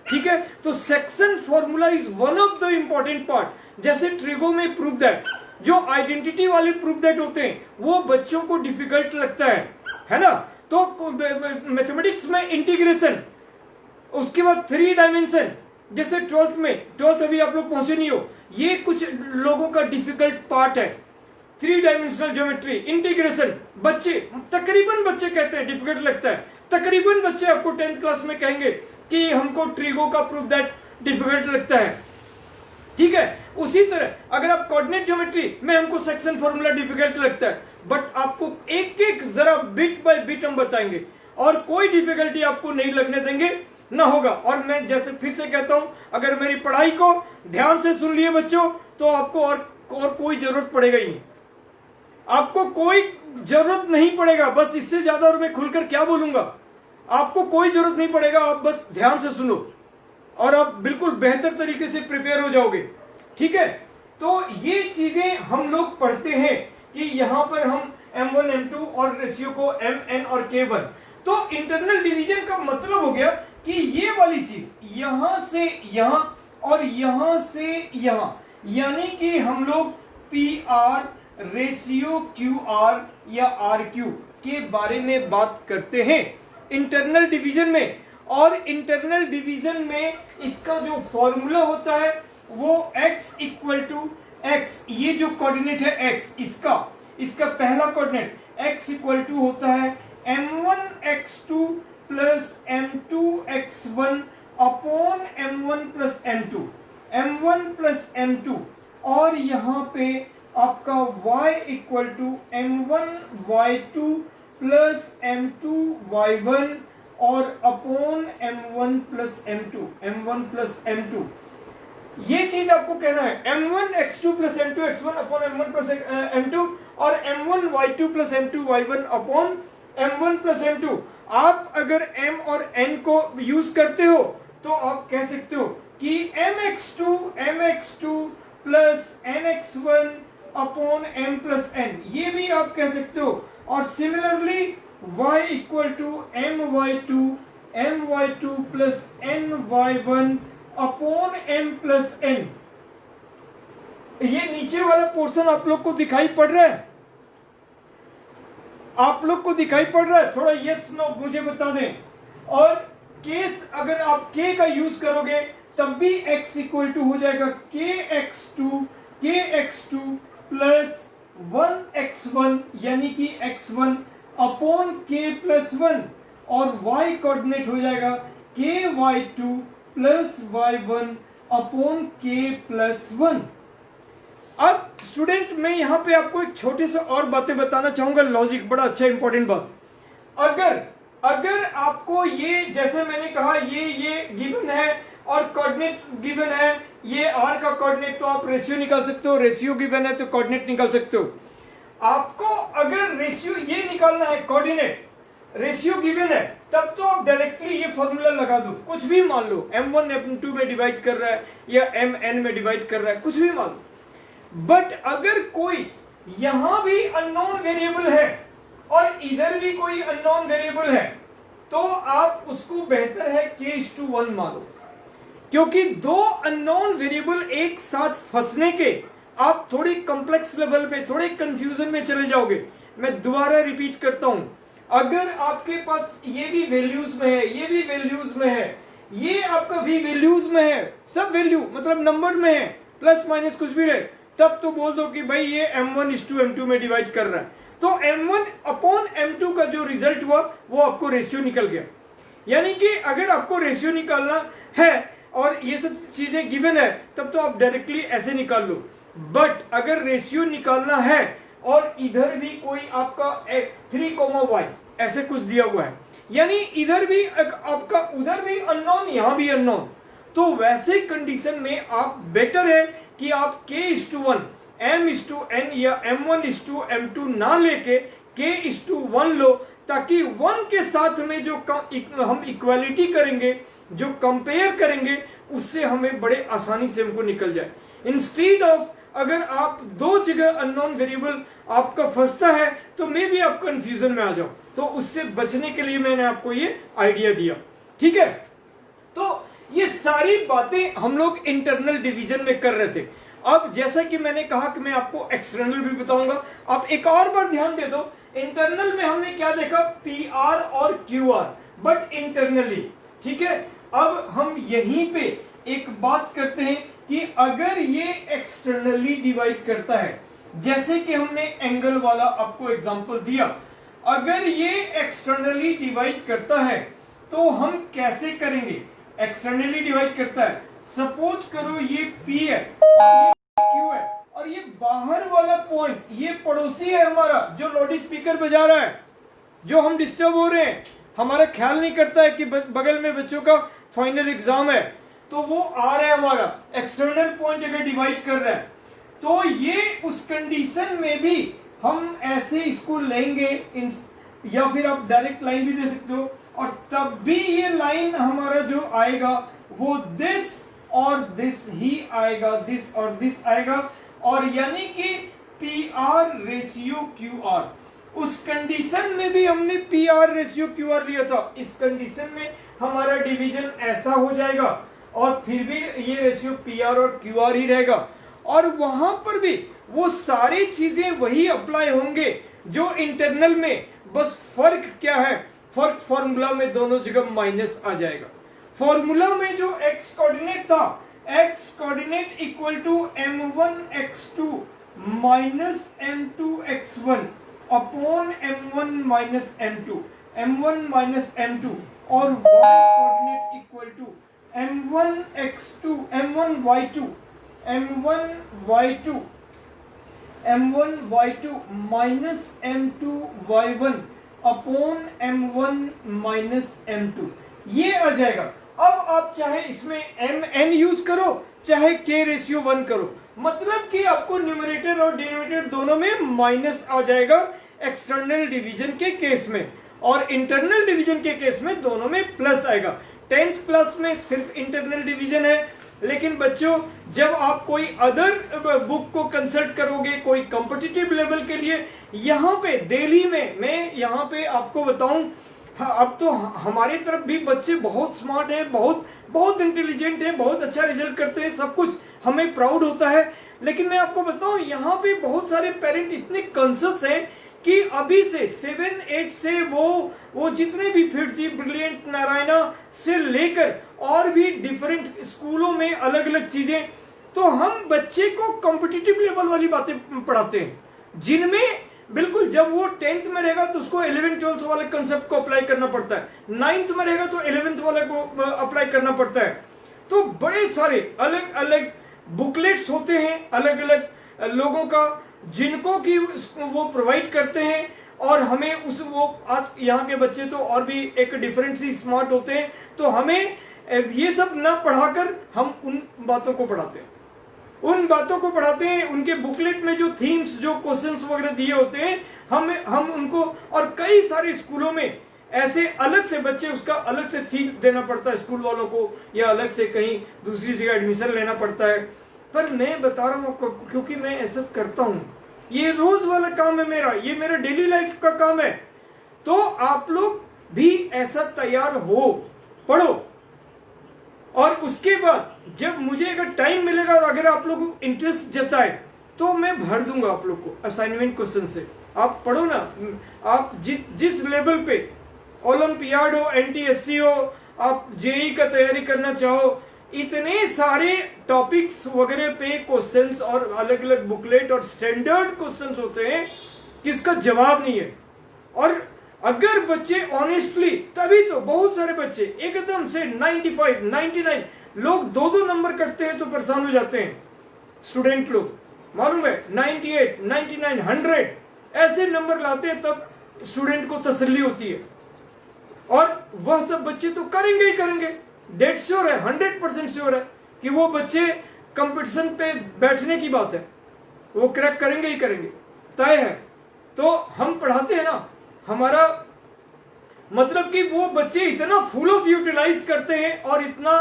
ठीक है। तो section formula is one of the important part. जैसे ट्रिगो में प्रूव दैट, जो आइडेंटिटी वाले प्रूव दैट होते हैं वो बच्चों को डिफिकल्ट लगता है ना। तो मैथमेटिक्स में इंटीग्रेशन, उसके बाद 3 डायमेंशन, जैसे 12th में, 12th अभी आप लोग पहुंचे नहीं हो, ये कुछ लोगों का डिफिकल्ट पार्ट है। 3 डायमेंशनल ज्योमेट्री, इंटीग्रेशन, तकरीबन बच्चे कहते हैं डिफिकल्ट लगता है, तकरीबन बच्चे आपको 10th क्लास में कहेंगे कि हमको ट्रिगो का प्रूफ दैट डिफिकल्ट लगता है। ठीक है। उसी तरह अगर आप कोऑर्डिनेट ज्योमेट्री में हमको सेक्शन फॉर्मूला डिफिकल्ट लगता है, बट आपको एक एक जरा बिट बाय बिट हम बताएंगे और कोई डिफिकल्टी आपको नहीं लगने देंगे, ना होगा। और मैं जैसे फिर से कहता हूं, अगर मेरी पढ़ाई को ध्यान से सुन लिए बच्चों तो आपको और कोई जरूरत पड़ेगा ही नहीं, आपको कोई जरूरत नहीं पड़ेगा। बस इससे ज्यादा और मैं खुलकर क्या बोलूंगा, आपको कोई जरूरत नहीं पड़ेगा। आप बस ध्यान से सुनो और आप बिल्कुल बेहतर तरीके से प्रिपेयर हो जाओगे, ठीक है। तो ये चीजें हम लोग पढ़ते हैं कि यहां पर हम M1 M2 और रेशियो को MN और K1। तो इंटरनल डिवीजन का मतलब हो गया कि ये वाली चीज यहां से यहां और यहां से यहां, यानी कि हम लोग PR रेशियो QR या RQ के बारे में बात करते हैं इंटरनल डिवीजन में। और इंटरनल डिवीजन में इसका जो फॉर्मूला होता है वो x इक्वल टू x, ये जो कोऑर्डिनेट है x, इसका पहला कोऑर्डिनेट x इक्वल टू होता है m1x2 plus m2x1 upon m1 plus m1 plus m2, और यहां पे आपका y equal to m1y2 plus m2y1 और अपॉन m1 प्लस m2, ये चीज आपको कहना है। m1x2 plus m2x1 upon m1 plus m2 और m1y2 plus m2y1 upon m1 plus m2। आप अगर m और n को यूज करते हो तो आप कह सकते हो कि mx2 plus nx1 upon m plus n, ये भी आप कह सकते हो। और similarly y equal to my2 plus ny1 upon m plus n। ये नीचे वाला पोर्शन आप लोग को दिखाई पड़ रहा है, आप लोग को दिखाई पड़ रहा है? थोड़ा यस नो मुझे बता दें। और केस अगर आप k का यूज करोगे तब भी x इक्वल टू हो जाएगा kx2 प्लस 1x1 यानी कि x1 अपॉन k प्लस 1, और y कोऑर्डिनेट हो जाएगा ky2 plus y1 upon k plus 1। अब स्टूडेंट मैं यहां पे आपको एक छोटे से और बातें बताना चाहूंगा, लॉजिक बड़ा अच्छा इंपॉर्टेंट बात। अगर आपको ये जैसे मैंने कहा ये गिवन है और कोऑर्डिनेट गिवन है, ये r का कोऑर्डिनेट तो आप रेशियो निकाल सकते हो, रेशियो गिवन है तो कोऑर्डिनेट निकाल सकते हो। आपको अगर रेशियो ये निकालना है, कोऑर्डिनेट रेशियो गिवन है, तब तो आप डायरेक्टली ये फॉर्मूला लगा दो, कुछ भी मान लो m1 m2 में डिवाइड कर रहा है या mn में डिवाइड कर रहा है, कुछ भी मान लो। बट अगर कोई यहां भी अननोन वेरिएबल है और इधर भी कोई अननोन वेरिएबल है तो आप उसको बेहतर है k:1 मानो, क्योंकि दो अननोन वेरिएबल एक साथ फंसने के आप थोड़ी कॉम्प्लेक्स लेवल पे, थोड़े कंफ्यूजन में चले जाओगे। मैं दोबारा रिपीट करता हूं, अगर आपके पास ये भी वैल्यूज में है, ये भी वैल्यूज में है, ये आपका भी वैल्यूज में है, सब वैल्यू मतलब नंबर में है, प्लस माइनस कुछ भी रहे, तब तो बोल दो कि भाई ये m1:m2 में डिवाइड कर रहा है। तो m1 अपॉन m2 का जो रिजल्ट हुआ वो आपको रेशियो निकल गया। यानी कि अगर आपको रेशियो निकालना है और ये सब चीजें गिवन है तब तो आप डायरेक्टली ऐसे निकाल लो। बट अगर रेशियो निकालना है और इधर भी कोई आपका 3, y ऐसे कुछ दिया हुआ है, यानी इधर भी आपका उधर भी अननोन यहां भी अननोन, तो वैसे कंडीशन में आप बेटर है कि आप k:1 m:n या m1:m2 ना लेके k:1 लो, ताकि 1 के साथ में जो हम इक्वालिटी करेंगे, जो कंपेयर करेंगे, उससे हमें बड़े आसानी से हमको निकल जाए। इंस्टेड ऑफ अगर आप दो जगह अननोन वेरिएबल आपका फंसता है तो मे भी आप कंफ्यूजन में आ जाओ, तो उससे बचने के लिए मैंने आपको ये आइडिया दिया, ठीक है। तो ये सारी बातें हम लोग इंटरनल डिवीजन में कर रहे थे। अब जैसा कि मैंने कहा कि मैं आपको एक्सटर्नल भी बताऊंगा, आप एक और बार ध्यान दे दो। इंटरनल में हमने क्या देखा, PR और QR, बट इंटरनली, ठीक है। अब हम यहीं पे एक बात करते हैं कि अगर ये एक्सटर्नली डिवाइड करता है, जैसे कि हमने एंगल वाला आपको एग्जांपल दिया, अगर ये एक्सटर्नली डिवाइड करता है तो हम कैसे करेंगे। एक्सटर्नली डिवाइड करता है, सपोज करो ये P है ये क्यू है, और ये बाहर वाला पॉइंट ये पड़ोसी है हमारा, जो लाउड स्पीकर बजा रहा है, जो हम डिस्टर्ब हो रहे हैं, हमारा ख्याल नहीं करता है कि बगल में बच्चों का फाइनल एग्जाम है, तो वो आ रहा है हमारा एक्सटर्नल पॉइंट अगर डिवाइड कर रहा है, तो ये उस कंडीशन में भी हम ऐसे इसको लेंगे या फिर आप डायरेक्ट लाइन भी दे सकते हो, और तब भी ये लाइन हमारा जो आएगा वो दिस और दिस ही आएगा, दिस और दिस आएगा, और यानी कि P R ratio Q R. उस कंडीशन में भी हमने P R ratio Q R लिया था, इस कंडीशन में हमारा डिवीजन ऐसा हो जाएगा, और फिर भी ये रेशियो पी आर और क्यू आर ही रहेगा, और वहां पर भी वो सारी चीजें वही अप्लाई होंगे जो इंटरनल में, बस फर्क क्या है, फर्क फॉर्मूला में दोनों जगह माइनस आ जाएगा। फॉर्मूला में जो एक्स कोऑर्डिनेट था, x coordinate equal to m1 x2 minus m2 x1 upon m1 minus m2, m1 minus m2, और y coordinate equal to m1 x2 m1 y2 m1 y2 m1 y2 minus m2 y1 upon m1 minus m2, ये आ जाएगा। अब आप चाहे इसमें mn यूज करो, चाहे k रेशियो 1 करो, मतलब कि आपको न्यूमरेटर और डिनोमिनेटर दोनों में माइनस आ जाएगा एक्सटर्नल डिवीजन के केस में, और इंटरनल डिवीजन के केस में दोनों में प्लस आएगा। 10th क्लास में सिर्फ इंटरनल डिवीजन है, लेकिन बच्चों जब आप कोई अदर बुक को कंसल्ट करोगे कोई कॉम्पिटिटिव लेवल के लिए, यहाँ पे दिल्ली में मैं यहाँ पे आपको बताऊं, अब तो हमारी तरफ भी बच्चे बहुत स्मार्ट हैं, बहुत बहुत इंटेलिजेंट हैं, बहुत अच्छा रिजल्ट करते हैं, सब कुछ हमें प्राउड होता है, लेकिन मैं आपको बताऊं यहाँ पे बहुत सारे पेरेंट इतने कॉन्शियस हैं कि अभी से 7-8 से वो जितने भी फिरसी, ब्रिलियंट, नारायणा से लेकर और भी डिफरेंट स्कूलों में अलग अलग चीजें, तो हम बच्चे को कॉम्पिटिटिव लेवल वाली बातें पढ़ाते हैं, जिनमें बिल्कुल जब वो 10th में रहेगा तो उसको 11th-12th वाले कंसेप्ट को अप्लाई करना पड़ता है, 9th में रहेगा तो 11th वाले को अप्लाई करना पड़ता है। तो बड़े सारे अलग अलग बुकलेट्स होते हैं अलग अलग लोगों का, जिनको कि वो प्रोवाइड करते हैं, और हमें उस वो आज यहाँ के बच्चे तो और भी एक डिफरेंट सी स्मार्ट होते हैं, तो हमें ये सब न पढ़ाकर हम उन बातों को पढ़ाते हैं, उनके बुकलेट में जो थीम्स, जो क्वेश्चंस वगैरह दिए होते हैं, हम उनको, और कई सारे स्कूलों में ऐसे अलग से बच्चे उसका अलग से फी देना पड़ता है स्कूल वालों को, या अलग से कहीं दूसरी जगह एडमिशन लेना पड़ता है। पर मैं बता रहा हूँ क्योंकि मैं ऐसा करता हूँ, ये रोज वाला काम है मेरा, ये मेरा डेली लाइफ का काम है, तो आप लोग भी ऐसा तैयार हो, पढ़ो, और उसके बाद जब मुझे अगर टाइम मिलेगा, अगर आप लोग इंटरेस्ट जताए तो मैं भर दूंगा आप लोग को असाइनमेंट क्वेश्चन से। आप पढ़ो ना, आप जिस लेवल पे ओलंपियाड हो, एनटीएससी हो, आप जेई का तैयारी करना चाहो, इतने सारे टॉपिक्स वगैरह पे क्वेश्चंस और अलग अलग बुकलेट और स्टैंडर्ड क्वेश्चंस होते हैं कि इसका जवाब नहीं है। और अगर बच्चे ऑनेस्टली, तभी तो बहुत सारे बच्चे एकदम से 95, 99 लोग 2-2 नंबर कटते हैं तो परेशान हो जाते हैं। स्टूडेंट लोग मालूम है 98, 99, 100 ऐसे नंबर लाते हैं, तब स्टूडेंट को तसल्ली होती है, और वह सब बच्चे तो करेंगे ही करेंगे, डेट श्योर है, 100% श्योर है कि वो बच्चे कंपटीशन पे बैठने की बात है, वो क्रैक करेंगे ही करेंगे, तय है। तो हम पढ़ाते हैं ना, हमारा मतलब कि वो बच्चे इतना फुल ऑफ यूटिलाइज करते हैं, और इतना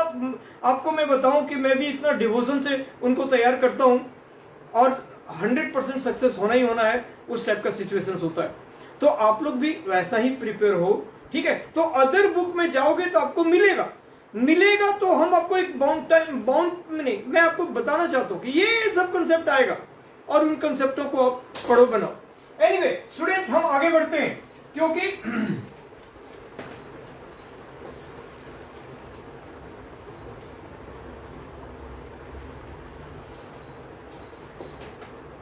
आपको मैं बताऊं कि मैं भी इतना डिवोशन से उनको तैयार करता हूं, और 100% सक्सेस होना ही होना है, उस टाइप का सिचुएशन होता है। तो आप लोग भी वैसा ही प्रिपेयर हो, ठीक है। तो अदर बुक में जाओगे तो आपको मिलेगा तो हम आपको एक बाउंड नहीं, मैं आपको बताना चाहता हूं कि ये सब कंसेप्ट आएगा, और उन कंसेप्टों को आप पढ़ो, बनाओ। एनीवे स्टूडेंट, हम आगे बढ़ते हैं, क्योंकि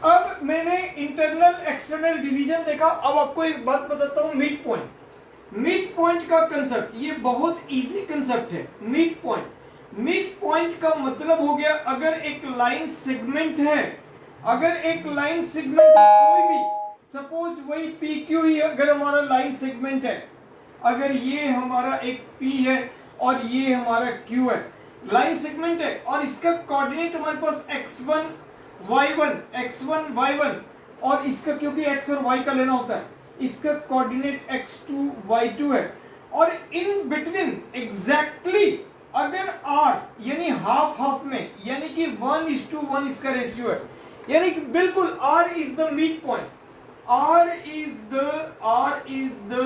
अब मैंने इंटरनल एक्सटर्नल डिवीजन देखा। अब आपको एक बात बताता हूं, मिड पॉइंट का कंसेप्ट, ये बहुत इजी कंसेप्ट है। मिड पॉइंट मिड पॉइंट का मतलब हो गया अगर एक लाइन सेगमेंट है, अगर एक लाइन सेगमेंट कोई भी, सपोज वही पी क्यू ही अगर हमारा लाइन सेगमेंट है, अगर ये हमारा एक पी है और ये हमारा क्यू है, लाइन सेगमेंट है और इसका कोऑर्डिनेट हमारे पास x1 y1 और इसका क्योंकि x और y का लेना होता है, इसका कोऑर्डिनेट x2 y2 है और इन बिटवीन एग्जैक्टली अगर r यानी हाफ हाफ में यानी कि 1:1 इसका रेशियो है, यानी कि बिल्कुल r is the mid point, r is the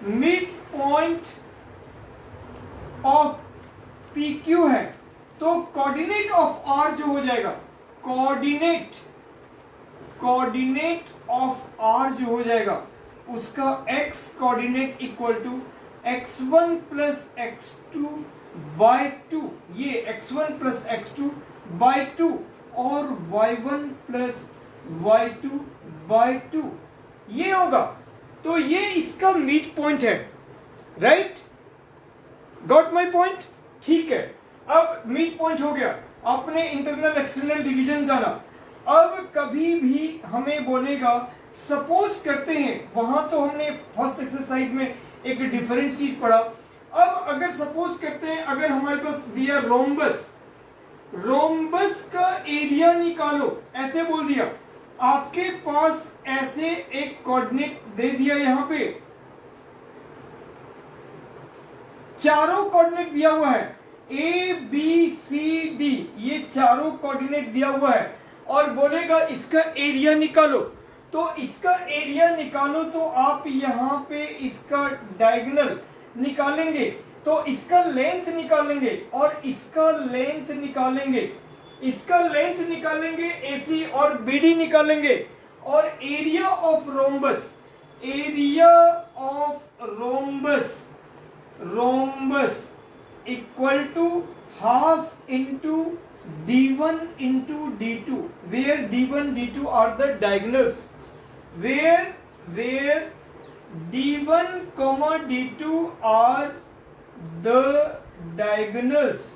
mid point of PQ है, तो कोऑर्डिनेट ऑफ r जो हो जाएगा, कोऑर्डिनेट ऑफ r जो हो जाएगा उसका x coordinate equal to x1 plus x2 by 2, ये x1 प्लस x2 बाय 2 और y1 प्लस y2 बाय 2 ये होगा। तो ये इसका मिड पॉइंट है, राइट? Got my point? ठीक है, अब मिड पॉइंट हो गया, आपने इंटरनल एक्सटर्नल डिवीजन जाना। अब कभी भी हमें बोलेगा, सपोज करते हैं, वहां तो हमने फर्स्ट एक्सरसाइज में एक डिफरेंट चीज पढ़ा। अब अगर सपोज करते हैं, अगर हमारे पास दिया रोम्बस का एरिया निकालो, ऐसे बोल दिया, आपके पास ऐसे एक कोऑर्डिनेट दे दिया, यहां पे चारों कोऑर्डिनेट दिया हुआ है, ए बी सी डी, ये चारों कोऑर्डिनेट दिया हुआ है और बोलेगा इसका एरिया निकालो। तो इसका एरिया निकालो तो आप यहां पे इसका डायगोनल निकालेंगे, तो इसका लेंथ निकालेंगे और इसका लेंथ निकालेंगे, इसका लेंथ निकालेंगे, AC और BD निकालेंगे और area of rhombus equal to half into D1 into D2, where D1 D2 are the diagonals, where D1 comma D2 are the diagonals,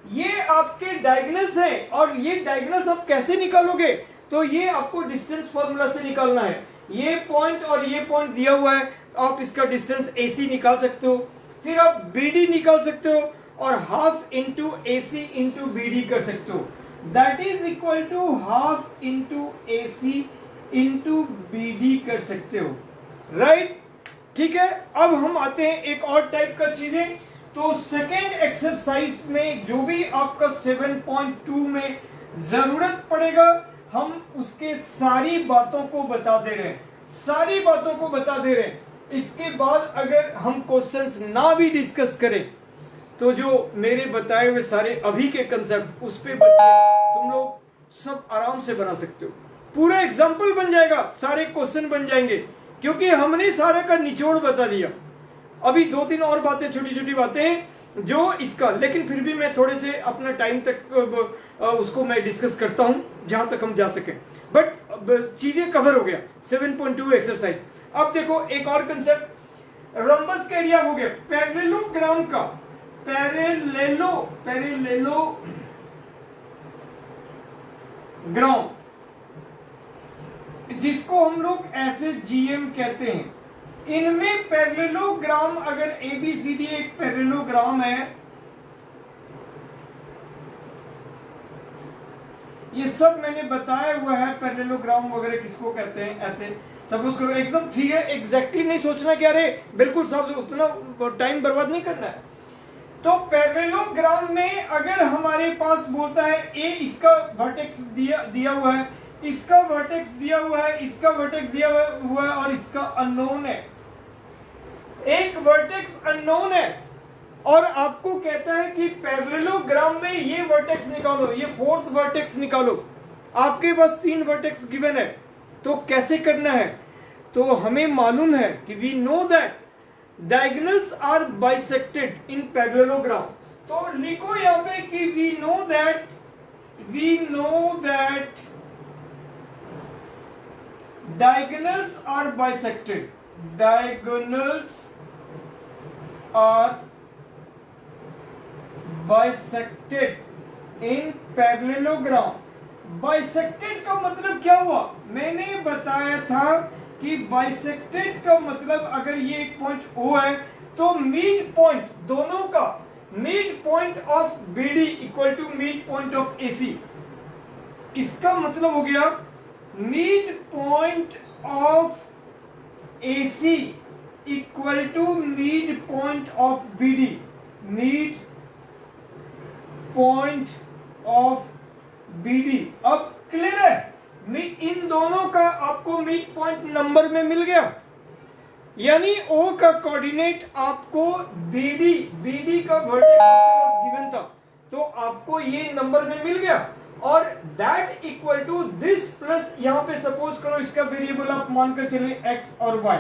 ये आपके डायगोनल्स हैं और ये डायगोनल्स आप कैसे निकालोगे? तो ये आपको डिस्टेंस फॉर्मूला से निकालना है। ये पॉइंट और ये पॉइंट दिया हुआ है, आप इसका डिस्टेंस AC निकाल सकते हो, फिर आप BD निकाल सकते हो और half into AC into BD कर सकते हो, that is equal to half into AC into BD कर सकते हो, राइट? ठीक है, अब हम आते हैं एक और टाइप का चीजें। तो सेकेंड एक्सरसाइज में जो भी आपका 7.2 में जरूरत पड़ेगा, हम उसके सारी बातों को बता दे रहे हैं, इसके बाद अगर हम क्वेश्चंस ना भी डिस्कस करें तो जो मेरे बताए हुए सारे अभी के कंसेप्ट उस पे बच्चे तुम लोग सब आराम से बना सकते हो, पूरा एग्जाम्पल बन जाएगा, सारे क्वेश्चन बन जाएंगे, क्योंकि हमने सारे का निचोड़ बता दिया। अभी 2-3 और बातें, छोटी छोटी बातें हैं जो इसका, लेकिन फिर भी मैं थोड़े से अपना टाइम तक उसको मैं डिस्कस करता हूं जहां तक हम जा सके, बट चीजें कवर हो गया 7.2 एक्सरसाइज। अब देखो एक और कंसेप्ट, रोम्बस का एरिया हो गया, पैरेललोग्राम का, पैरेललोग्राम जिसको हम लोग ऐसे GM कहते हैं, इनमें पैरेललोग्राम अगर ABCD एक पैरेललोग्राम है, ये सब मैंने बताया हुआ है, पैरेललोग्राम वगैरह किसको कहते हैं, ऐसे सब उसको एकदम फिगर एग्जैक्टली नहीं सोचना क्या रे, बिल्कुल सब उतना टाइम बर्बाद नहीं करना है। तो पैरेललोग्राम में अगर हमारे पास बोलता है A, इसका वर्टेक्स दिया हुआ है, इसका वर्टेक्स दिया हुआ है, इसका वर्टेक्स दिया हुआ है और इसका अननोन है, एक वर्टेक्स अननोन है और आपको कहता है कि पैरेललोग्राम में ये वर्टेक्स निकालो, ये फोर्थ वर्टेक्स निकालो, आपके पास 3 वर्टेक्स गिवन है, तो कैसे करना है? तो हमें मालूम है कि we know that diagonals are bisected in parallelogram. तो लिखो यहां पे कि we know that diagonals are bisected, diagonals are bisected in parallelogram. Bisected का मतलब क्या हुआ? मैंने बताया था कि बाइसेक्टेड का मतलब अगर ये एक पॉइंट O है तो मिड पॉइंट दोनों का mid point of BD equal to mid point of AC। इसका मतलब हो गया mid point of AC equal to mid point of BD। Mid point of BD। अब क्लियर है? इन दोनों का आपको मिड पॉइंट नंबर में मिल गया, यानी O का कोऑर्डिनेट आपको BD का वर्टेक्स गिवन था, तो आपको ये नंबर में मिल गया। और that equal to this plus, यहां पे सपोज करो इसका वेरिएबल आप मानकर चले x और y,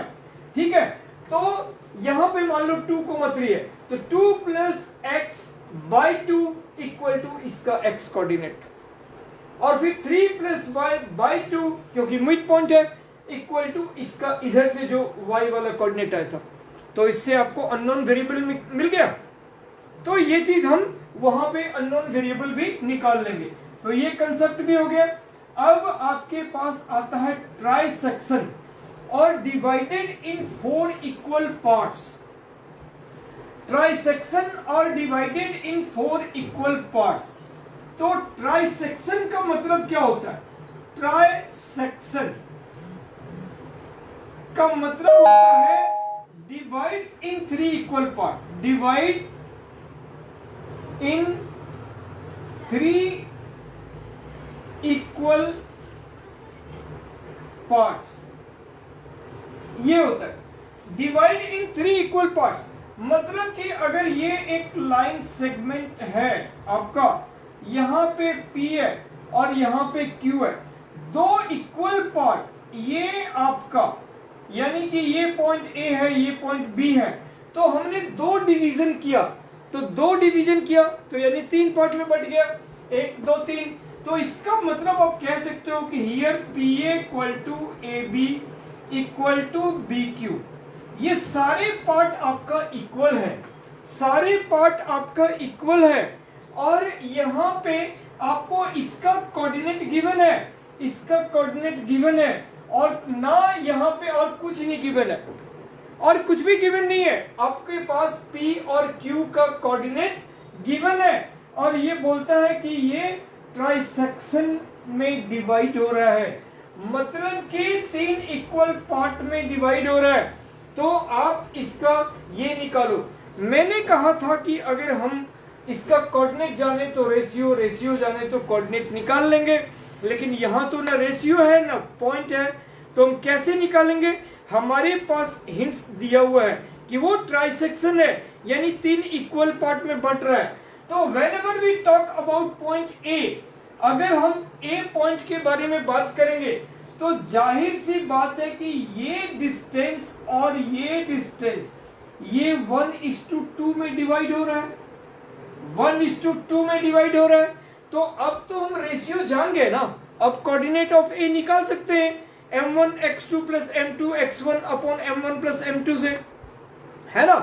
ठीक है? तो यहां पे मान लो 2,3 है, तो 2 plus x by 2 equal to इसका x कोऑर्डिनेट, और फिर 3 प्लस y बाई 2 क्योंकि मिड पॉइंट है इक्वल टू इसका इधर से जो y वाला कोऑर्डिनेट आया था। तो इससे आपको अननोन वेरिएबल मिल गया। तो ये चीज हम वहां पे अननोन वेरिएबल भी निकाल लेंगे। तो ये कंसेप्ट भी हो गया। अब आपके पास आता है ट्राइसेक्शन और divided in 4 equal parts. Trisection और डिवाइडेड इन 4 इक्वल पार्ट्स। तो ट्राइसेक्शन का मतलब क्या होता है? ट्राइसेक्शन का मतलब होता है divides in 3 equal part. Divide in 3 equal parts, ये होता है डिवाइड इन 3 इक्वल पार्ट्स। मतलब कि अगर ये एक लाइन सेगमेंट है आपका, यहां पे P है और यहां पे Q है, 2 इक्वल पार्ट, ये आपका यानी कि ये पॉइंट A है, ये पॉइंट B है, तो हमने 2 डिवीजन किया, तो 2 डिवीजन किया तो यानी 3 पार्ट में बट गया, 1 2 3। तो इसका मतलब आप कह सकते हो कि here PA equal to AB equal to BQ। ये सारे पार्ट आपका इक्वल है, सारे पार्ट आपका इक्वल है, और यहां पे आपको इसका कोऑर्डिनेट गिवन है, इसका कोऑर्डिनेट गिवन है, और ना यहां पे और कुछ नहीं गिवन है, और कुछ भी गिवन नहीं है। आपके पास P और Q का कोऑर्डिनेट गिवन है, और ये बोलता है कि ये ट्राइसेक्शन में डिवाइड हो रहा है, मतलब कि 3 इक्वल पार्ट में डिवाइड हो रहा है। तो आप इसका ये निकालो। मैंने कहा था कि अगर हम इसका कोऑर्डिनेट जाने तो रेशियो, रेशियो जाने तो कोऑर्डिनेट निकाल लेंगे, लेकिन यहां तो ना रेशियो है ना पॉइंट है, तो हम कैसे निकालेंगे? हमारे पास हिंट्स दिया हुआ है कि वो ट्राइसेक्शन है, यानी 3 इक्वल पार्ट में बंट रहा है। तो whenever we talk about point A, अगर हम A पॉइंट के बारे में बात करेंगे तो जाहिर सी बात है कि ये डिस्टेंस और ये डिस्टेंस ये 1:2 में डिवाइड हो रहा है, 1:2 में डिवाइड हो रहा है। तो अब तो हम रेशियो जान गए ना, अब कोऑर्डिनेट ऑफ A निकाल सकते हैं, m1 x2 plus m2 x1 upon m1 plus m2 से, है ना?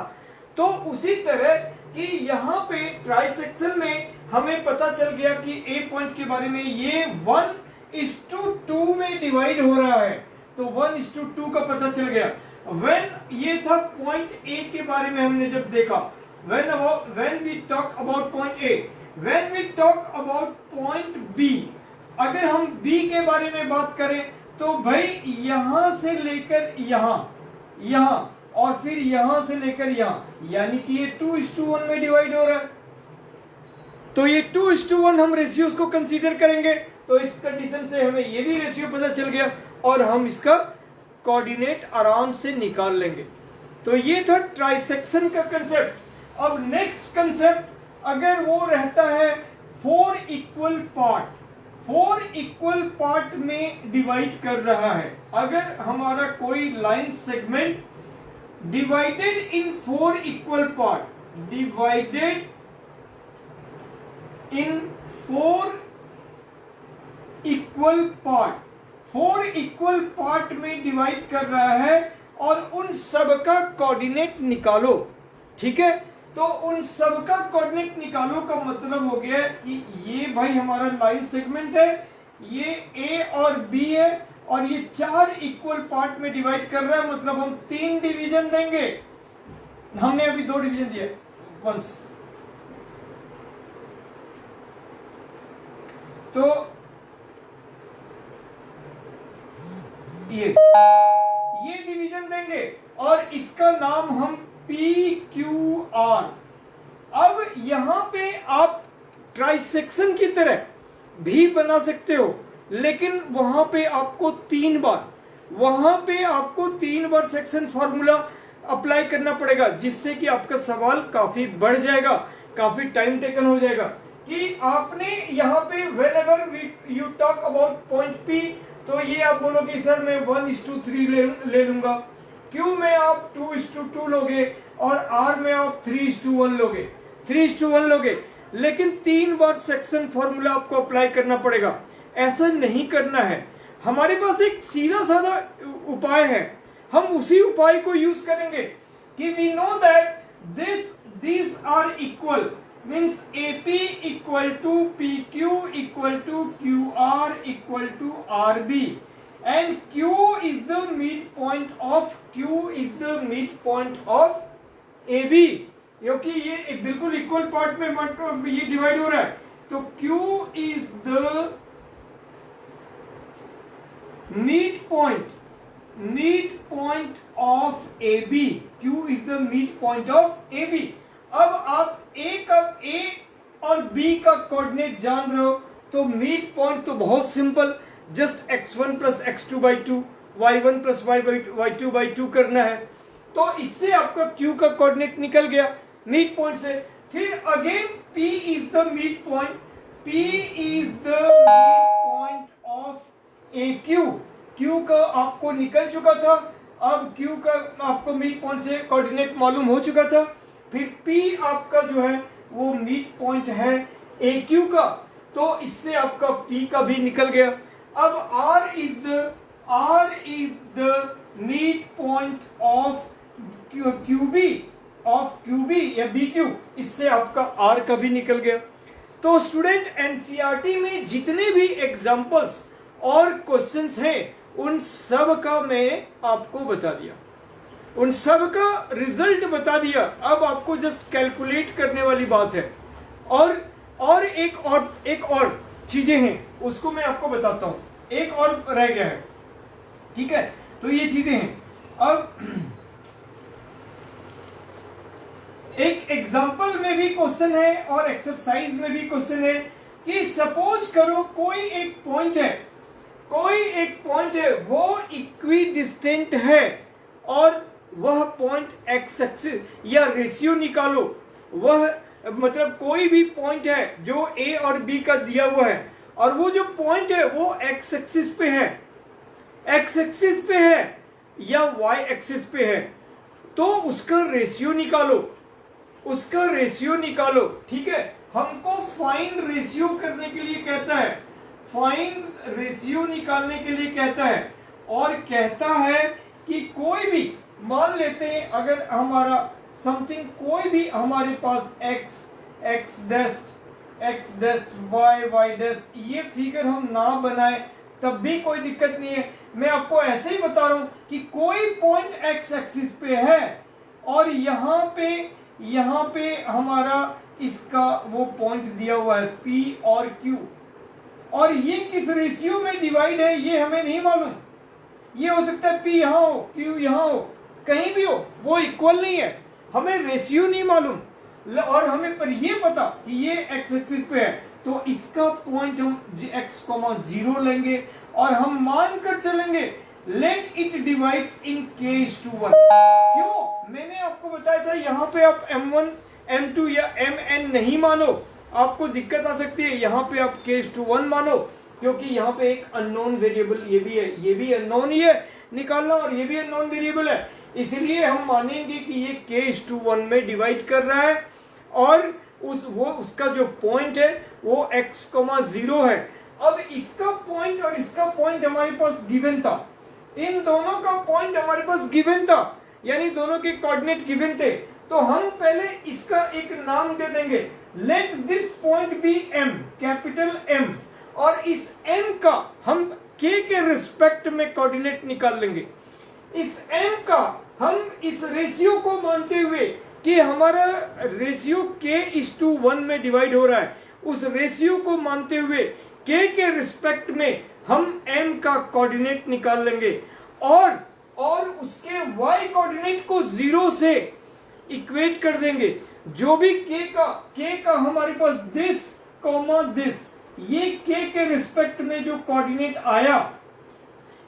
तो उसी तरह कि यहाँ पे ट्राइसेक्शन में हमें पता चल गया कि A पॉइंट के बारे में ये 1:2 में डिवाइड हो रहा है, तो 1:2 का पता चल गया। व्हेन ये था पॉइंट A के बारे में हमने जब देखा, when we talk about point A, when we talk about point B, अगर हम B के बारे में बात करें तो भाई यहां से लेकर यहां, यहां और फिर यहां से लेकर यहां, यानी कि ये 2:1 में डिवाइड हो रहा है। तो ये 2:1 हम रेशियोज को कंसीडर करेंगे, तो इस कंडीशन से हमें ये भी रेशियो पता चल गया और हम इसका कोऑर्डिनेट आराम से निकाल लेंगे। तो ये था ट्राइसेक्शन का कंसेप्ट। अब नेक्स्ट कंसेप्ट, अगर वो रहता है 4 इक्वल पार्ट, 4 इक्वल पार्ट में डिवाइड कर रहा है, अगर हमारा कोई line segment divided in 4 equal part, divided in 4 equal part, 4 equal part में डिवाइड कर रहा है और उन सब का कोऑर्डिनेट निकालो। ठीक है। तो उन सब का कोऑर्डिनेट निकालो का मतलब हो गया कि ये भाई हमारा लाइन सेगमेंट है, ये ए और बी है, और ये 4 इक्वल पार्ट में डिवाइड कर रहा है, मतलब हम 3 डिवीजन देंगे। हमने अभी 2 डिवीजन दिए वंस। तो ये डिवीजन देंगे और इसका नाम हम PQR। अब यहां पे आप ट्राइसेक्शन की तरह भी बना सकते हो, लेकिन वहां पे आपको 3 बार सेक्शन फॉर्मूला अप्लाई करना पड़ेगा, जिससे कि आपका सवाल काफी बढ़ जाएगा, काफी टाइम टेकन हो जाएगा। कि आपने यहाँ पे whenever you talk about point P, तो ये आप बोलोगे सर मैं 1:3 ले लूंगा, Q में आप 2:2 लोगे, और R में आप 3:1 लोगे, लेकिन 3 बार सेक्शन फॉर्मूला आपको अप्लाई करना पड़ेगा। ऐसा नहीं करना है। हमारे पास एक सीधा साधा उपाय है, हम उसी उपाय को यूज करेंगे कि we know that these are equal, means AP equal to PQ equal to QR equal to RB, and Q is the midpoint of AB, क्योंकि ये बिल्कुल इक्वल पार्ट में ये डिवाइड हो रहा है। तो Q is the midpoint of AB, Q is the midpoint of AB। अब आप A और B का कोऑर्डिनेट जान रहे हो, तो मिड पॉइंट तो बहुत simple, just x1 plus x2/2, y1 plus y2/2 करना है। तो इससे आपका Q का कोऑर्डिनेट निकल गया मिड पॉइंट से। फिर again P is the mid point of AQ। Q का आपको निकल चुका था, अब Q का आपको मिड पॉइंट से कोऑर्डिनेट मालूम हो चुका था। फिर P आपका जो है वो मिड पॉइंट है AQ का, तो इससे आपका P का भी निकल गया। अब R is the mid point of QB या BQ, इससे आपका R का भी निकल गया। तो स्टूडेंट एनसीईआरटी में जितने भी एग्जांपल्स और क्वेश्चंस हैं, उन सब का मैं आपको बता दिया, उन सब का रिजल्ट बता दिया। अब आपको जस्ट कैलकुलेट करने वाली बात है। और एक और चीजें हैं, उसको मैं आपको बताता हूं। एक और रह गया है, ठीक है। तो ये चीजें हैं। अब एक एग्जांपल में भी क्वेश्चन है और एक्सरसाइज में भी क्वेश्चन है कि सपोज करो कोई एक पॉइंट है, वो इक्विडिस्टेंट है, और वह पॉइंट एक्स एक्सिस या रेशियो निकालो। वह मतलब कोई भी पॉइंट है जो ए और बी का दिया हुआ है, और वो जो पॉइंट है वो एक्स एक्सिस पे है या वाई एक्सिस पे है, तो उसका रेशियो निकालो। ठीक है, हमको फाइंड रेशियो करने के लिए कहता है, फाइंड रेशियो निकालने के लिए कहता है, और कहता है कि कोई भी मान लेते हैं, अगर हमारा समथिंग कोई भी हमारे पास x डैश y डैश ये फिगर हम ना बनाए तब भी कोई दिक्कत नहीं है। मैं आपको ऐसे ही बता रहा हूं कि कोई पॉइंट x एक्सिस पे है, और यहाँ पे हमारा इसका वो पॉइंट दिया हुआ है P और Q, और ये किस रेशियो में डिवाइड है ये हमें नहीं मालूम। ये हो सकता है P यहाँ हो, Q यहाँ हो, कहीं भी हो, वो इक्वल नहीं है, हमें रेशियो नहीं मालूम, और हमें पर ये पता कि ये x एक्सिस पे है, तो इसका पॉइंट हम x,0 लेंगे, और हम मान कर चलेंगे let it divides in k:1। क्यों? मैंने आपको बताया था यहाँ पे आप m1 m2 या mn नहीं मानो, आपको दिक्कत आ सकती है। यहाँ पे आप k:1 मानो, क्योंकि यहाँ पे एक अननोन वेरिएबल ये भी अननोन ही है निकालना, और ये भी अननोन वेरिएबल है, इसलिए हम मानेंगे कि ये k:1 में डिवाइड कर रहा है, और उसका जो पॉइंट है वो x,0 है। अब इसका पॉइंट और इसका पॉइंट हमारे पास गिवन था, इन दोनों का पॉइंट हमारे पास गिवन था, यानी दोनों के कोऑर्डिनेट गिवन थे। तो हम पहले इसका एक नाम दे देंगे, let this point be M, capital M, और इस एम का हम के रिस्पेक्ट में कोऑर्डिनेट निकाल लेंगे। इस एम का हम इस रेशियो को मानते हुए कि हमारा रेशियो k:1 में डिवाइड हो रहा है, उस रेशियो को मानते हुए के रिस्पेक्ट में हम m का कोऑर्डिनेट निकाल लेंगे और उसके y कोऑर्डिनेट को 0 से इक्वेट कर देंगे। जो भी k का हमारे पास दिस कॉमा दिस, ये k के रिस्पेक्ट में जो कोऑर्डिनेट आया,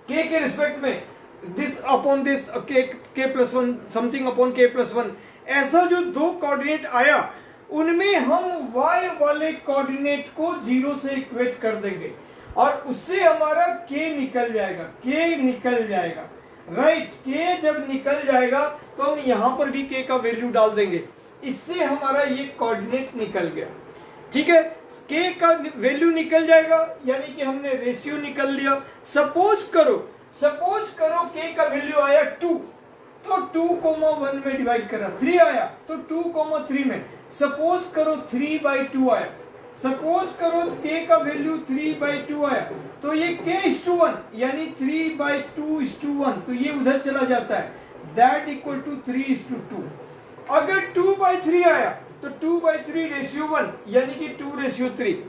k के रिस्पेक्ट में this upon this, k+1 something upon k+1, ऐसा जो दो कोऑर्डिनेट आया उनमें हम y वाले कोऑर्डिनेट को 0 से इक्वेट कर देंगे और उससे हमारा k निकल जाएगा, राइट। k जब निकल जाएगा तो हम यहां पर भी k का वैल्यू डाल देंगे, इससे हमारा ये कोऑर्डिनेट निकल गया, ठीक है। k का वैल्यू निकल जाएगा यानी कि हमने रेशियो निकल लिया। सपोज करो k का वैल्यू आया 2, तो 2,1 में डिवाइड करा, 3 आया तो 2,3 में। सपोज करो 3/2 आया, सपोज करो k का वैल्यू 3/2 आया, तो ये k:1 यानी 3/2:1, तो ये उधर चला जाता है, दैट इक्वल टू 3:2। अगर 2/3 आया तो 2/3:1 यानी कि 2:3।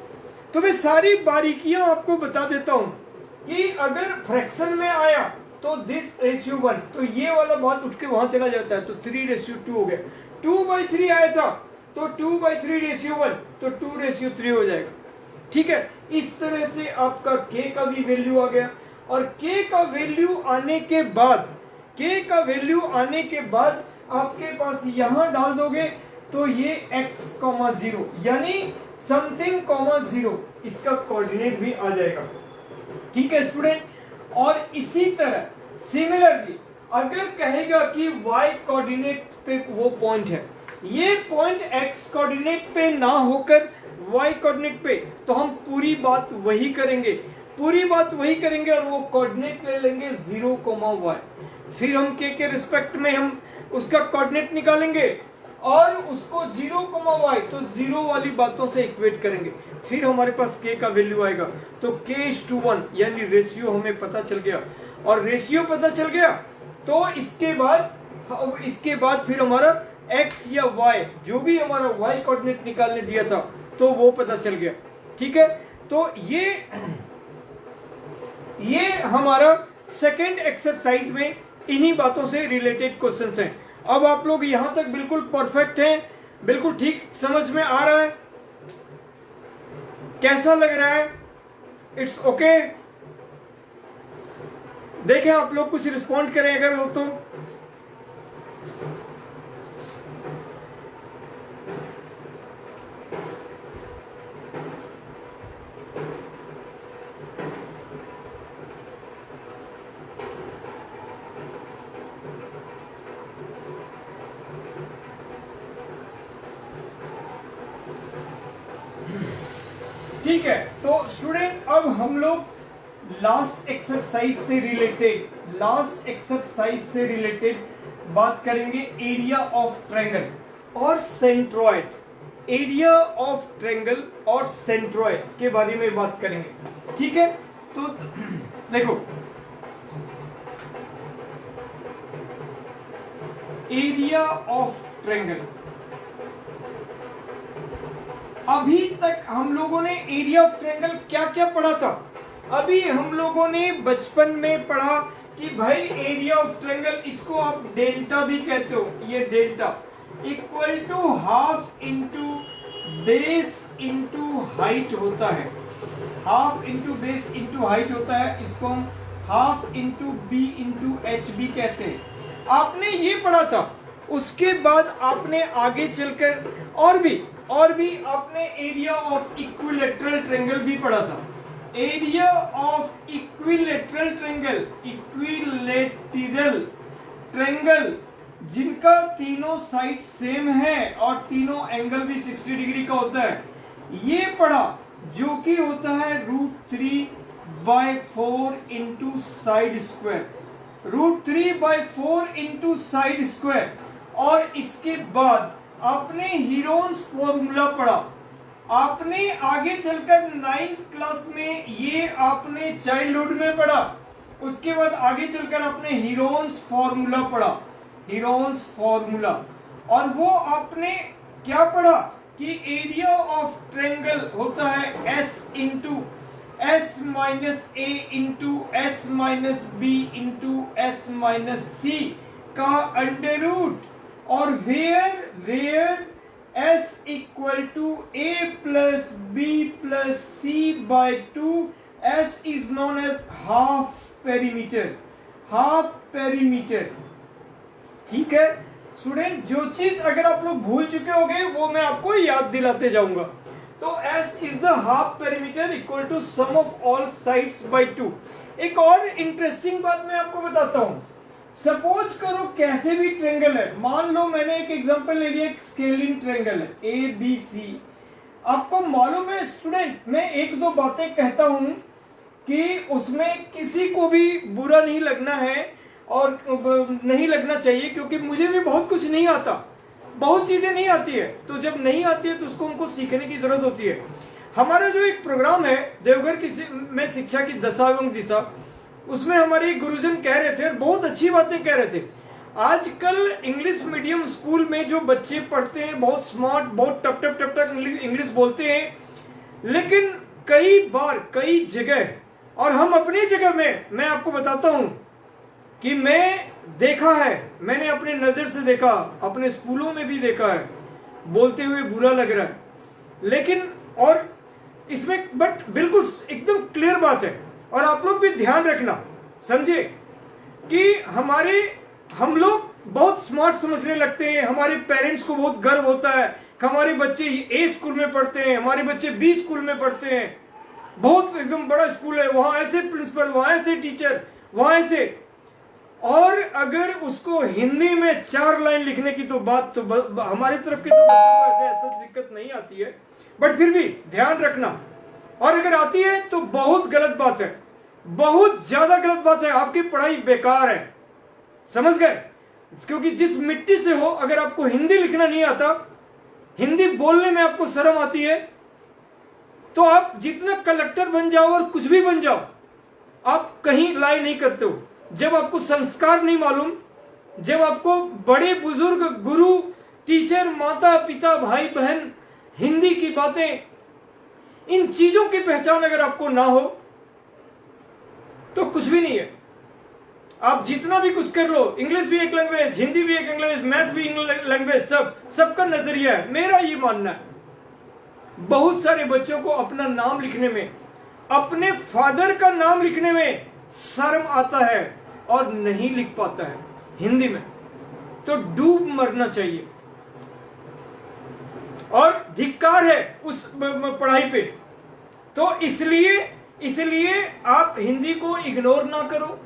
तो मैं सारी बारीकियां आपको बता देता हूं कि अगर फ्रैक्शन में आया तो दिस रेशियो 1, तो ये वाला बात उठ के वहां चला जाता है, तो 3:2 हो गया। 2/3 आया था तो 2/3:1, तो 2:3 हो जाएगा, ठीक है। इस तरह से आपका k का भी वैल्यू आ गया और k का वैल्यू आने के बाद आपके पास यहां डाल दोगे तो ये x,0 यानी समथिंग, 0 इसका कोऑर्डिनेट भी आ जाएगा, ठीक है स्टूडेंट। और इसी तरह सिमिलरली अगर कहेगा कि y कोऑर्डिनेट पे वो पॉइंट है, ये पॉइंट x कोऑर्डिनेट पे ना होकर y कोऑर्डिनेट पे, तो हम पूरी बात वही करेंगे और वो कोऑर्डिनेट ले लेंगे 0,y। फिर हम k के रिस्पेक्ट में हम उसका कोऑर्डिनेट निकालेंगे और उसको 0,y, तो 0 वाली बातों से इक्वेट करेंगे। फिर हमारे पास k का वैल्यू आएगा, तो k:1 यानी रेशियो हमें पता चल गया, और रेशियो पता चल गया तो इसके बाद फिर हमारा x या y, जो भी हमारा y कोऑर्डिनेट निकालने दिया था तो वो पता चल गया, ठीक है। तो ये हमारा सेकेंड एक्सरसाइज में इन्हीं बातों से रिलेटेड क्वेश्चंस हैं। अब आप लोग यहां तक बिल्कुल परफेक्ट हैं, बिल्कुल ठीक समझ में आ रहा है, कैसा लग रहा है? It's okay. देखें आप लोग कुछ रिस्पॉन्ड करें अगर हो तो। ठीक है, तो स्टूडेंट अब हम लोग लास्ट एक्सरसाइज से रिलेटेड बात करेंगे एरिया ऑफ ट्रायंगल और सेंट्रॉइड। एरिया ऑफ ट्रायंगल और सेंट्रॉइड के बारे में बात करेंगे, ठीक है। तो देखो, एरिया ऑफ ट्रायंगल, अभी तक हम लोगों ने एरिया ऑफ ट्रायंगल क्या क्या पढ़ा था? अभी हम लोगों ने बचपन में पढ़ा कि भाई एरिया ऑफ ट्रायंगल, इसको आप डेल्टा भी कहते हो, ये delta equal to half into base into height होता है, half into base into height होता है, इसको हम half into B into H भी कहते हैं। आपने ये पढ़ा था। उसके बाद आपने आगे चलकर और भी आपने एरिया ऑफ इक्विलैटरल ट्रायंगल भी पढ़ा था। एरिया ऑफ इक्विलैटरल ट्रायंगल जिनका तीनों साइड सेम है और तीनों एंगल भी 60 डिग्री का होता है, ये पढ़ा, जो कि होता है √3/4 into side square, √3/4 into side square. और इसके बाद आपने हीरोन्स फॉर्मूला पढ़ा। आपने आगे चलकर 9th क्लास में ये आपने चाइल्डहुड में पढ़ा। उसके बाद आगे चलकर आपने हीरोन्स फॉर्मूला पढ़ा, हीरोन्स फॉर्मूला। और वो आपने क्या पढ़ा कि एरिया ऑफ ट्रायंगल होता है S into S minus A into S minus B into S minus C का अंडर रूट, और where S equal to A plus B plus C by 2, S is known as half perimeter, half perimeter. ठीक है स्टूडेंट, जो चीज अगर आप लोग भूल चुके होंगे वो मैं आपको याद दिलाते जाऊंगा। तो S is the half perimeter equal to sum of all sides by 2। एक और इंटरेस्टिंग बात मैं आपको बताता हूं। सपोज करो कैसे भी ट्रायंगल है, मान लो मैंने एक एग्जांपल ले लिया, एक स्केलिंग ट्रायंगल है ABC। आपको मालूम है स्टूडेंट, मैं एक दो बातें कहता हूं कि उसमें किसी को भी बुरा नहीं लगना है और नहीं लगना चाहिए, क्योंकि मुझे भी बहुत कुछ नहीं आता, बहुत चीजें नहीं आती है। तो जब नहीं आती है तो उसको हमको सीखने की जरूरत होती है। हमारा जो एक प्रोग्राम है देवघर में शिक्षा की दशा एवं दिशा, उसमें हमारे गुरुजन कह रहे थे, बहुत अच्छी बातें कह रहे थे। आजकल इंग्लिश मीडियम स्कूल में जो बच्चे पढ़ते हैं बहुत स्मार्ट, बहुत टप टप टप टप इंग्लिश बोलते हैं, लेकिन कई बार कई जगह, और हम अपनी जगह में मैं आपको बताता हूं कि मैं देखा है, मैंने अपने नजर से देखा, अपने स्कूलों में भी देखा है, बोलते हुए बुरा लग रहा है, लेकिन और इसमें बट बिल्कुल एकदम क्लियर बात है। और आप लोग भी ध्यान रखना, समझे कि हम लोग बहुत स्मार्ट समझने लगते हैं, हमारे पेरेंट्स को बहुत गर्व होता है कि हमारे बच्चे A स्कूल में पढ़ते हैं, हमारे बच्चे B स्कूल में पढ़ते हैं, बहुत एकदम बड़ा स्कूल है, वहां ऐसे प्रिंसिपल, वहां ऐसे टीचर, वहां ऐसे। और अगर उसको हिंदी में 4 लाइन लिखने की तो बात तो हमारी तरफ के तो बच्चों को ऐसे दिक्कत नहीं आती है, बट फिर भी ध्यान रखना। और अगर आती है तो बहुत गलत बात है, बहुत ज्यादा गलत बात है, आपकी पढ़ाई बेकार है, समझ गए। क्योंकि जिस मिट्टी से हो, अगर आपको हिंदी लिखना नहीं आता, हिंदी बोलने में आपको शर्म आती है, तो आप जितना कलेक्टर बन जाओ और कुछ भी बन जाओ, आप कहीं लाई नहीं करते हो। जब आपको संस्कार नहीं मालूम, जब आपको बड़े बुजुर्ग, गुरु, टीचर, माता पिता, भाई बहन, हिंदी की बातें, इन चीजों की पहचान अगर आपको ना हो तो कुछ भी नहीं है। आप जितना भी कुछ कर लो, इंग्लिश भी एक लैंग्वेज, हिंदी भी एक लैंग्वेज, मैथ भी इंग्लिश लैंग्वेज, सबका नजरिया है। मेरा ये मानना है, बहुत सारे बच्चों को अपना नाम लिखने में, अपने फादर का नाम लिखने में शर्म आता है और नहीं लिख पाता है हिंदी में, तो डूब मरना चाहिए और धिक्कार है उस पढ़ाई पे। तो इसलिए आप हिंदी को इग्नोर ना करो,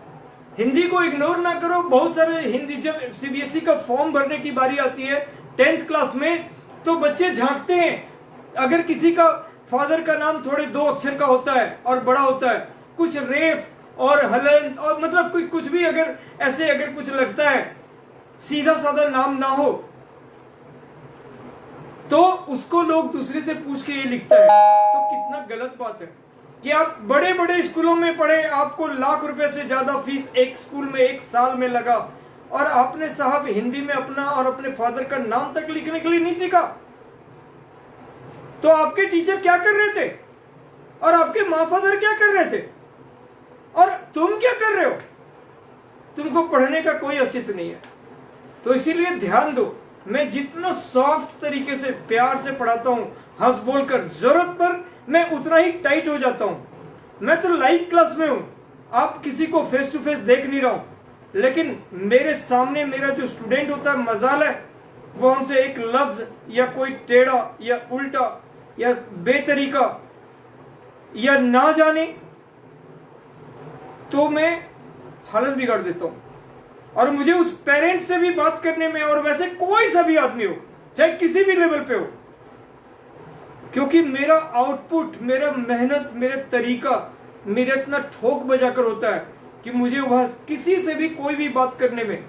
हिंदी को इग्नोर ना करो। बहुत सारे हिंदी, जब CBSE का फॉर्म भरने की बारी आती है 10th क्लास में, तो बच्चे झांकते हैं। अगर किसी का फादर का नाम थोड़े 2 अक्षर का होता है और बड़ा होता है, कुछ रेफ और हलन और मतलब कुछ भी अगर ऐसे अगर कुछ लगता है, सीधा साधा नाम ना हो, तो उसको लोग दूसरे से पूछ के ये लिखता है। तो कितना गलत बात है कि आप बड़े बड़े स्कूलों में पढ़े, आपको लाख रुपए से ज्यादा फीस एक स्कूल में 1 साल में लगा, और आपने साहब हिंदी में अपना और अपने फादर का नाम तक लिखने के लिए नहीं सीखा। तो आपके टीचर क्या कर रहे थे और आपके माँ फादर क्या कर रहे थे और तुम क्या कर रहे हो? तुमको पढ़ने का कोई औचित्य नहीं है। तो इसीलिए ध्यान दो, मैं जितना सॉफ्ट तरीके से प्यार से पढ़ाता हूं, हंस बोलकर, जरूरत पर मैं उतना ही टाइट हो जाता हूं। मैं तो लाइव क्लास में हूं, आप किसी को फेस टू फेस देख नहीं रहा हूं, लेकिन मेरे सामने मेरा जो स्टूडेंट होता है, मजाल है वो हमसे एक लफ्ज या कोई टेढ़ा या उल्टा या बेतरीका या ना जाने तो मैं हालत बिगाड़ देता हूं। और मुझे उस पेरेंट्स से भी बात करने में, और वैसे कोई सा भी आदमी हो, चाहे किसी भी लेवल पे हो, क्योंकि मेरा आउटपुट, मेरा मेहनत, मेरा तरीका मेरा इतना ठोक बजाकर होता है कि मुझे वह किसी से भी कोई भी बात करने में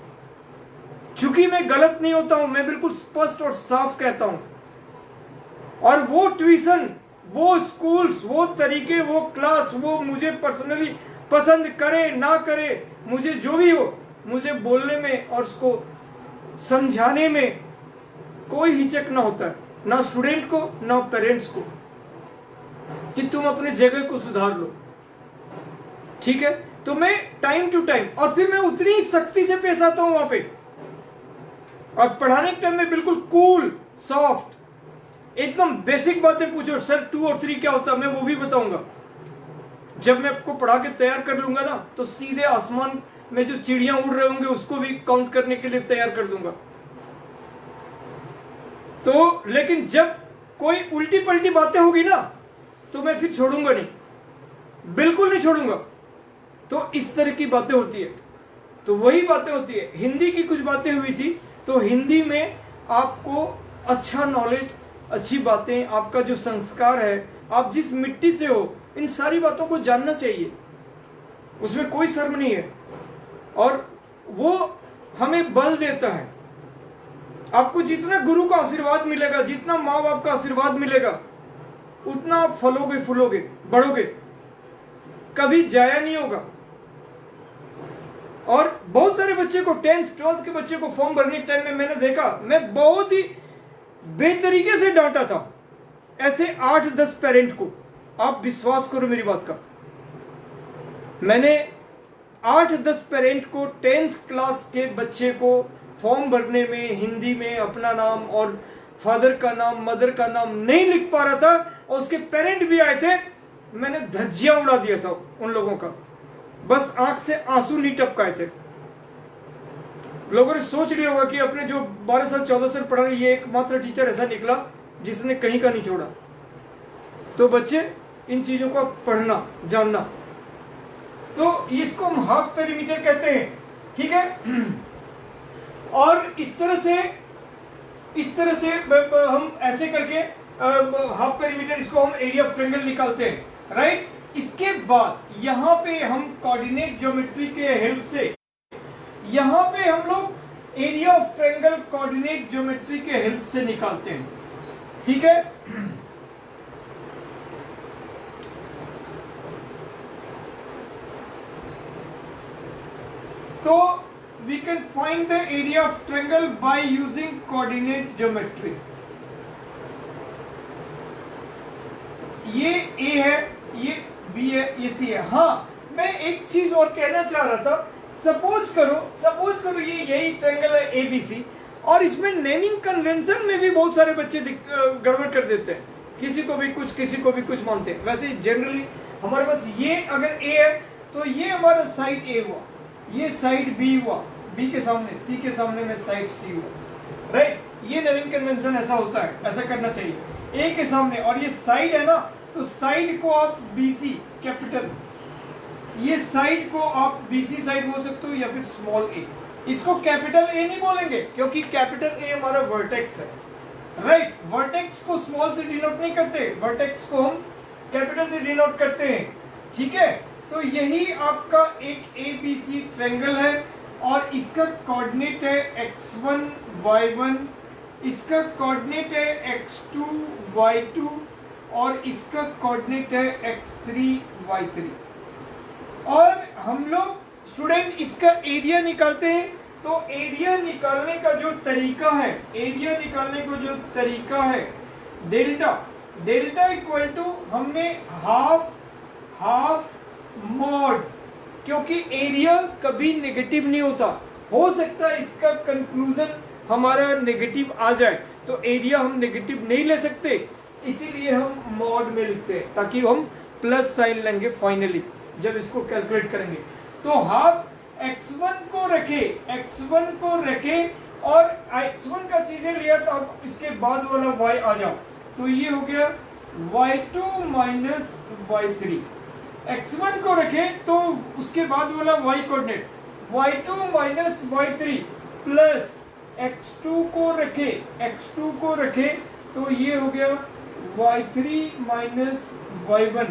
चूंकि मैं गलत नहीं होता हूं, मैं बिल्कुल स्पष्ट और साफ कहता हूं। और वो ट्यूशन, वो स्कूल्स, वो तरीके, वो क्लास, वो मुझे पर्सनली पसंद करे ना करे, मुझे जो भी हो, मुझे बोलने में और उसको समझाने में कोई हिचक ना होता है, ना स्टूडेंट को ना पेरेंट्स को, कि तुम अपने जगह को सुधार लो। ठीक है, तो मैं टाइम टू टाइम, और फिर मैं उतनी सख्ती से पेश आता हूं वहां पे। और पढ़ाने के टाइम में बिल्कुल कूल सॉफ्ट, एकदम बेसिक बातें पूछो, सर 2 और 3 क्या होता है, मैं वो भी बताऊंगा। जब मैं आपको पढ़ा के तैयार कर लूंगा ना, तो सीधे आसमान में जो चिड़ियां उड़ रहे होंगे उसको भी काउंट करने के लिए तैयार कर दूंगा। तो लेकिन जब कोई उल्टी पलटी बातें होगी ना, तो मैं फिर छोड़ूंगा नहीं, बिल्कुल नहीं छोड़ूंगा। तो इस तरह की बातें होती है। तो वही बातें होती है। हिंदी की कुछ बातें हुई थी, तो हिंदी में आपको अच्छा नॉलेज, अच्छी बातें, आपका जो संस्कार है, आप जिस मिट्टी से हो, इन सारी बातों को जानना चाहिए, उसमें कोई शर्म नहीं है। और वो हमें बल देता है। आपको जितना गुरु का आशीर्वाद मिलेगा, जितना माँ बाप का आशीर्वाद मिलेगा, उतना आप फलोगे, फूलोगे, बढ़ोगे, कभी जाया नहीं होगा। और बहुत सारे बच्चे को, 10th 12th के बच्चे को फॉर्म भरने के टाइम में मैंने देखा, मैं बहुत ही बेतरीके से डांटा था ऐसे 8-10 पेरेंट को। आप विश्वास करो मेरी बात का, मैंने 8-10 पेरेंट को 10th क्लास के बच्चे को फॉर्म भरने में हिंदी में अपना नाम और फादर का नाम, मदर का नाम नहीं लिख पा रहा था, और उसके पेरेंट भी आए थे, मैंने धज्जियां उड़ा दिया था उन लोगों का, बस आंख से आंसू नहीं टपकाए थे। लोगों ने सोच लिया होगा कि अपने जो 12 साल 14 साल पढ़ा रहे, ये एकमात्र टीचर ऐसा निकला जिसने कहीं का नहीं छोड़ा। तो बच्चे, इन चीजों को पढ़ना, जानना। तो इसको हम हाफ पेरीमीटर कहते हैं। ठीक है, और इस तरह से हम ऐसे करके हाफ पेरीमीटर, इसको हम एरिया ऑफ ट्रायंगल निकालते हैं, राइट। इसके बाद यहां पे हम कोऑर्डिनेट ज्योमेट्री के हेल्प से, यहां पे हम लोग area of triangle coordinate geometry के हेल्प से निकालते हैं। ठीक है, तो we can find the area of triangle by using coordinate geometry. ये A है, ये B है, ये C है। हाँ, मैं एक चीज और कहना चाह रहा था। सपोज करो ये यही ट्रायंगल है ABC, और इसमें नेमिंग कन्वेंशन में भी बहुत सारे बच्चे गड़बड़ कर देते हैं, किसी को भी कुछ मानते हैं। वैसे जनरली हमारे पास ये अगर A है, तो ये हमारा साइड A हुआ, ये साइड B हुआ, B के सामने, C के सामने में साइड C हुआ, राइट। ये नेमिंग कन्वेंशन ऐसा होता है, ऐसा करना चाहिए। A के सामने, और ये साइड है ना, तो साइड को आप BC कैपिटल, ये साइड को आप BC साइड बोल सकते हो, या फिर स्मॉल a। इसको कैपिटल A नहीं बोलेंगे, क्योंकि कैपिटल A हमारा वर्टेक्स है, राइट। वर्टेक्स को स्मॉल से डिनोट नहीं करते, वर्टेक्स को हम कैपिटल से डिनोट करते हैं। ठीक है, तो यही आपका एक ABC ट्रायंगल है, और इसका कोऑर्डिनेट है x1 y1, इसका कोऑर्डिनेट है x2 y2, और इसका कोऑर्डिनेट है x3 y3। और हम लोग स्टूडेंट इसका एरिया निकालते हैं। तो एरिया निकालने का जो तरीका है, डेल्टा इक्वल टू, हमने हाफ मॉड, क्योंकि एरिया कभी नेगेटिव नहीं होता। हो सकता है इसका कंक्लूजन हमारा नेगेटिव आ जाए, तो एरिया हम नेगेटिव नहीं ले सकते, इसीलिए हम मॉड में लिखते हैं, ताकि हम प्लस साइन लेंगे फाइनली जब इसको कैलकुलेट करेंगे। तो हाफ x1 को रखे और x1 का चीजें लिया, तो अब इसके बाद वाला y आ जाओ, तो ये हो गया y2 माइनस y3। x1 को रखे तो उसके बाद वाला y coordinate y2 minus y3 plus x2 को रखे तो ये हो गया y3 माइनस y1,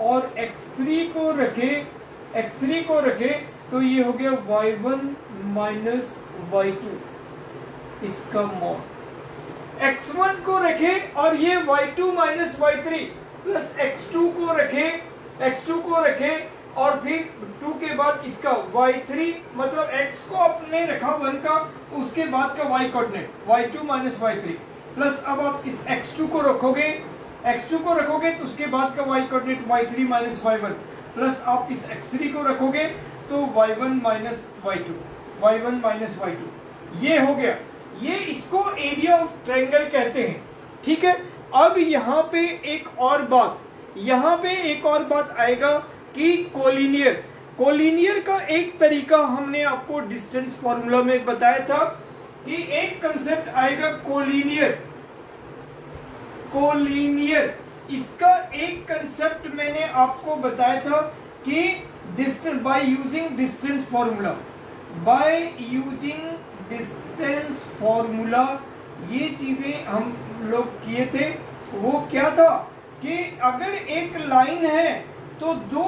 और x3 को रखे तो ये हो गया y1 माइनस y2। इसका मॉड x1 को रखें और ये y2 minus y3 plus x2 को रखें और फिर 2 के बाद इसका y3 मतलब x को आपने रखा 1 का, उसके बाद का y coordinate y2 minus y3 plus अब आप इस x2 को रखोगे तो उसके बाद का y coordinate y3 minus y1 plus आप इस x3 को रखोगे तो y1 माइनस y2 ये हो गया। ये इसको एरिया ऑफ ट्रायंगल कहते हैं। ठीक है, अब यहाँ पे एक और बात आएगा कि कोलिनियर का एक तरीका हमने आपको डिस्टेंस फॉर्मूला में बताया था कि एक कंसेप्ट आएगा कोलिनियर। इसका एक कंसेप्ट मैंने आपको बताया था कि बाय यूजिंग डिस्टेंस फॉर्मूला ये चीजें हम लोग किए थे। वो क्या था कि अगर एक लाइन है तो दो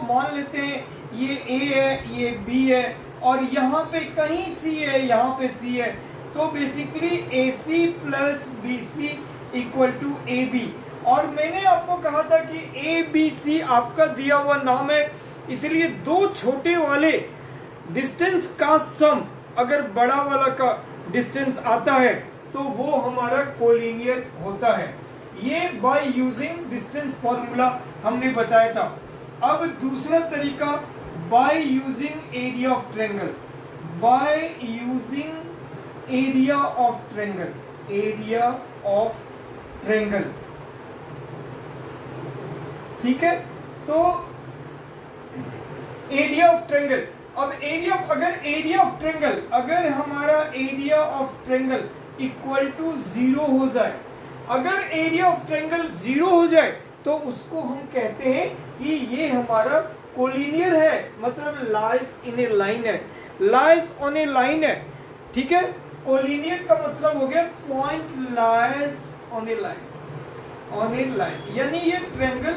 मान लेते हैं, ये A है ये B है और यहाँ पे कहीं C है, यहाँ पे C है, तो basically AC plus BC equal to AB। और मैंने आपको कहा था कि ABC आपका दिया हुआ नाम है, इसलिए दो छोटे वाले डिस्टेंस का सम अगर बड़ा वाला का डिस्टेंस आता है तो वो हमारा कोलिनियर होता है। ये बाय यूजिंग डिस्टेंस फॉर्मूला हमने बताया था। अब दूसरा तरीका by using area of triangle. ठीक है, तो एरिया ऑफ ट्रायंगल। अब अगर हमारा area of triangle equal to 0 हो जाए, अगर एरिया ऑफ ट्रायंगल 0 हो जाए तो उसको हम कहते हैं कि ये हमारा कोलिनियर है, मतलब लाइज ऑन ए लाइन है। ठीक है, कोलिनियर का मतलब हो गया point lies on A line, यानी ये ट्रायंगल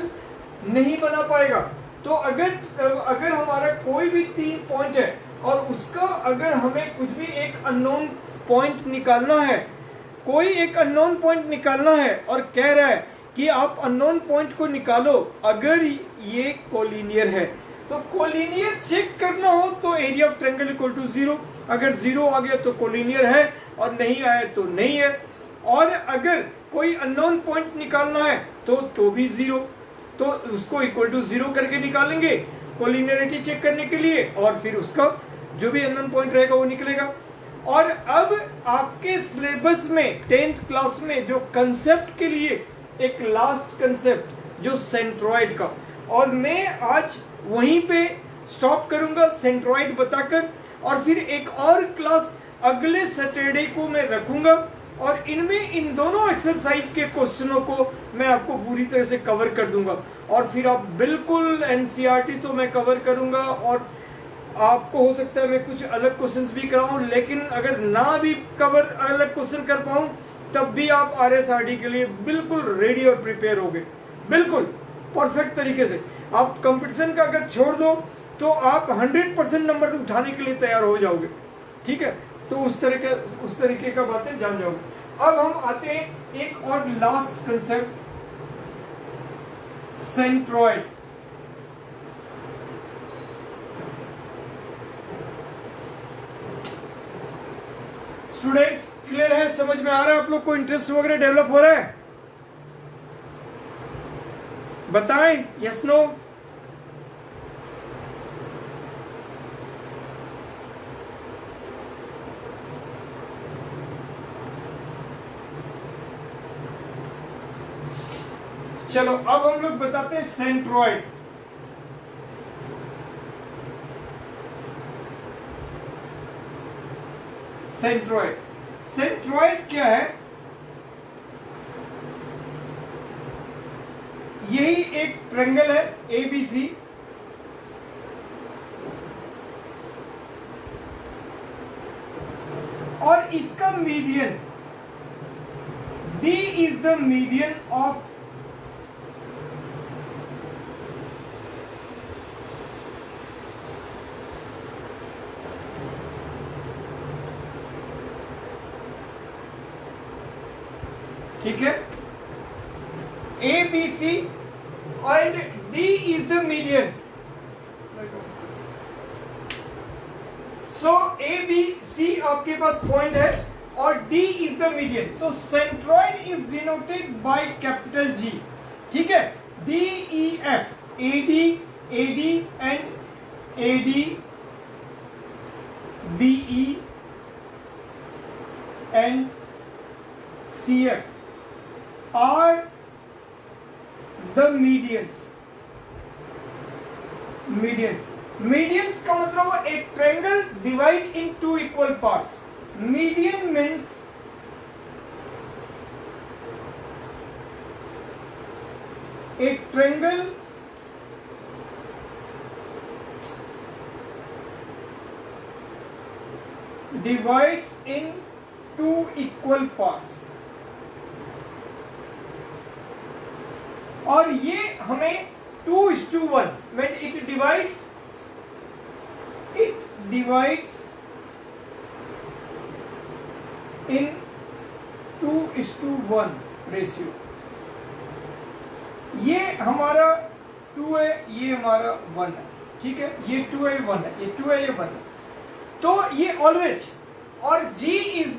नहीं बना पाएगा। तो अगर हमारा कोई भी 3 पॉइंट है और उसका अगर हमें कुछ भी एक अननोन पॉइंट निकालना है, कोई एक अननोन पॉइंट निकालना है और कह रहा है कि आप अननोन पॉइंट को निकालो अगर ये कोलिनियर है, तो कोलिनियर चेक करना हो तो area of triangle equal to 0। अगर 0 आ गया तो कोलिनियर है और नहीं आया तो नहीं है। और अगर कोई अननोन पॉइंट निकालना है तो भी 0, तो उसको इक्वल टू 0 करके निकालेंगे कोलिनियरिटी चेक करने के लिए, और फिर उसका जो भी अननोन पॉइंट रहेगा वो निकलेगा। और अब आपके सिलेबस में 10th क्लास में जो कंसेप्ट के लिए एक लास्ट कंसेप्ट जो सेंट्रॉइड का, और मैं आज वहीं पे स्टॉप करूंगा सेंट्रॉइड बताकर, और फिर एक और क्लास अगले सैटरडे को मैं रखूंगा और इनमें इन दोनों एक्सरसाइज के क्वेश्चनों को मैं आपको पूरी तरह से कवर कर दूंगा। और फिर आप बिल्कुल एनसीईआरटी तो मैं कवर करूंगा, और आपको हो सकता है मैं कुछ अलग क्वेश्चंस भी कराऊं, लेकिन अगर ना भी कवर अलग क्वेश्चन कर पाऊं तब भी आप आरएसआरडी के लिए बिल्कुल रेडी और प्रिपेयर होगे, बिल्कुल परफेक्ट तरीके से। आप कंपटीशन का अगर छोड़ दो तो आप 100% नंबर उठाने के लिए तैयार हो जाओगे। ठीक है, तो उस तरीके का बातें जान जाओगे। अब हम आते हैं एक और last concept, centroid. Students clear है, समझ में आ रहा है आप लोग को, इंटरेस्ट वगैरह डेवलप हो रहा है? बताएं यस नो। चलो अब हम लोग बताते हैं सेंट्रॉइड। सेंट्रॉइड क्या है? यही एक ट्रायंगल है ABC, और इसका median D is the median of A, B, C and D is the median. So A, B, C आपके पास पॉइंट है और D is the median. तो centroid is denoted by capital G. ठीक है, D, E, F, AD, AD and AD, BE and CF are the medians. Medians का मतलब एक triangle divide in two equal parts. Median means एक triangle divides in two equal parts. और ये हमें 2:1 when it divides in 2:1 ratio. ये हमारा 2 है, ये हमारा 1 है. ठीक है, ये 2 है, 1 है, ये 2 है, ये 1 है. तो ये ऑलवेज. और G is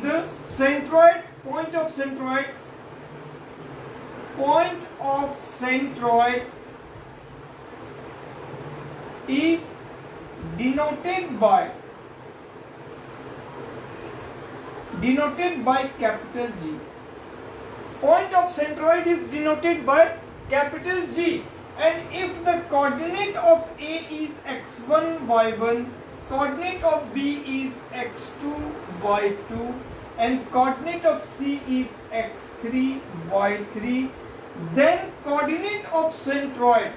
the centroid, point of centroid is denoted by capital G. Point of centroid is denoted by capital G, and if the coordinate of A is x1, y1, coordinate of B is x2, y2, and coordinate of C is x3, y3, then coordinate of centroid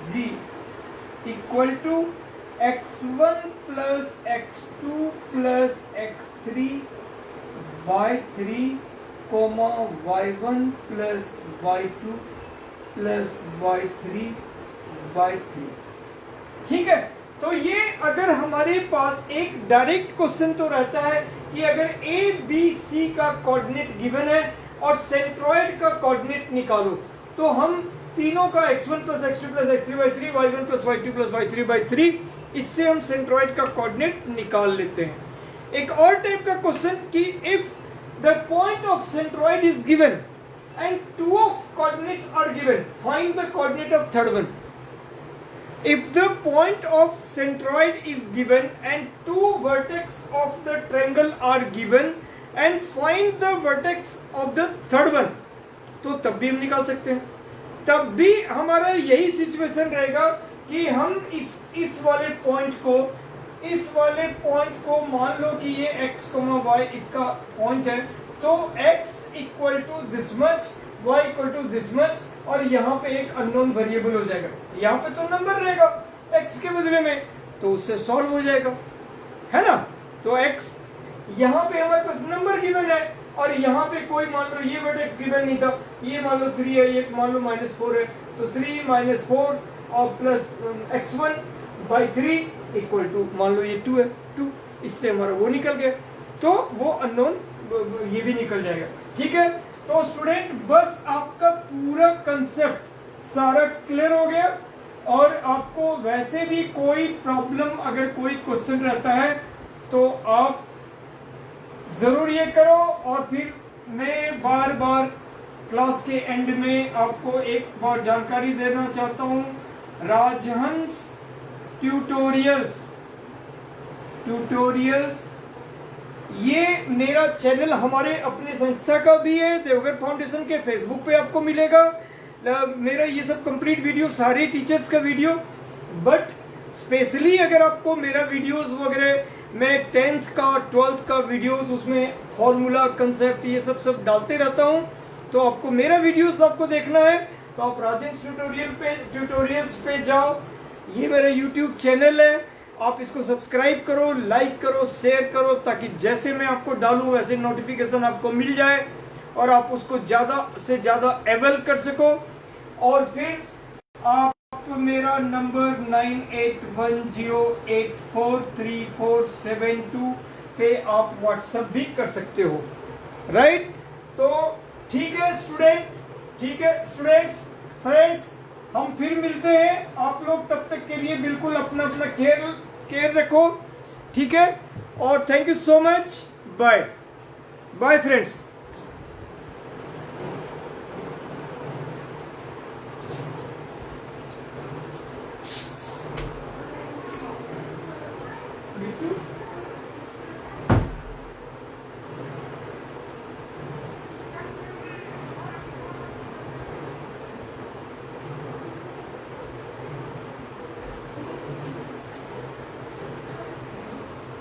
Z equal to x1 plus x2 plus x3 y3 comma y1 plus y2 plus y3 y3. ठीक है, तो ये अगर हमारे पास एक डायरेक्ट क्वेश्चन तो रहता है कि अगर ए बी सी का कोऑर्डिनेट गिवन है और सेंट्रॉइड का कोऑर्डिनेट निकालो, तो हम तीनों का x1 plus x2 plus x3 by 3, y1 plus y2 plus y3 by 3, इससे हम सेंट्रॉइड का कोऑर्डिनेट निकाल लेते हैं. एक और टाइप का क्वेश्चन कि if the point of centroid is given and two of coordinates are given, find the coordinate of third one. If the point of centroid is given and two vertex of the triangle are given and find the vertex of the third one, तो तब भी हम निकाल सकते हैं. तब भी हमारा यही सिचुएशन रहेगा कि हम इस वाले पॉइंट को मान लो कि ये x, y इसका पॉइंट है, तो x equal to this much, y equal to this much, और यहाँ पे एक अननोन वेरिएबल हो जाएगा. यहाँ पे तो नंबर रहेगा x के बदले में, तो उससे सॉल्व हो जाएगा, है ना. तो x यहाँ पे हमारे पास नंबर गिवन है और यहाँ पे कोई मान लो ये वर्टेक्स गिवन नहीं था, ये मान लो 3 है, ये मान लो -4 है, तो 3 - 4 और plus x1 by 3 equal to मान लो ये 2 है, 2, इससे हमारा वो निकल गया, तो वो अननोन ये भी निकल जाएगा. ठीक है, तो स्टूडेंट बस आपका पूरा कंसेप्ट सारा क्लियर हो गया. और आपको वैसे भी कोई प्रॉब्लम, अगर कोई क्वेश्चन रहता है तो आप जरूर ये करो. और फिर मैं बार बार क्लास के एंड में आपको एक बार जानकारी देना चाहता हूँ, राजहंस ट्यूटोरियल्स ये मेरा चैनल हमारे अपने संस्था का भी है, देवघर फाउंडेशन के फेसबुक पे आपको मिलेगा. मेरा ये सब कंप्लीट वीडियो सारे टीचर्स का वीडियो, बट स्पेशली अगर आपको मेरा वीडियोस वगैरह, मैं 10th का 12th का वीडियोस, उसमें फॉर्मूला कंसेप्ट ये सब डालते रहता हूँ. तो आपको मेरा वीडियोस आपको देखना है तो आप राजेंद्र ट्यूटोरियल्स पे जाओ. ये मेरा यूट्यूब चैनल है, आप इसको सब्सक्राइब करो, लाइक करो, शेयर करो, ताकि जैसे मैं आपको डालूं वैसे नोटिफिकेशन आपको मिल जाए और आप उसको ज़्यादा से ज़्यादा अवेल कर सको. और फिर आप आप मेरा नंबर 9810843472 पे आप व्हाट्सएप भी कर सकते हो, राइट। तो ठीक है स्टूडेंट, ठीक है स्टूडेंट्स, फ्रेंड्स, हम फिर मिलते हैं। आप लोग तब तक के लिए बिल्कुल अपना अपना केयर रखो, ठीक है। और thank you so much, bye bye friends.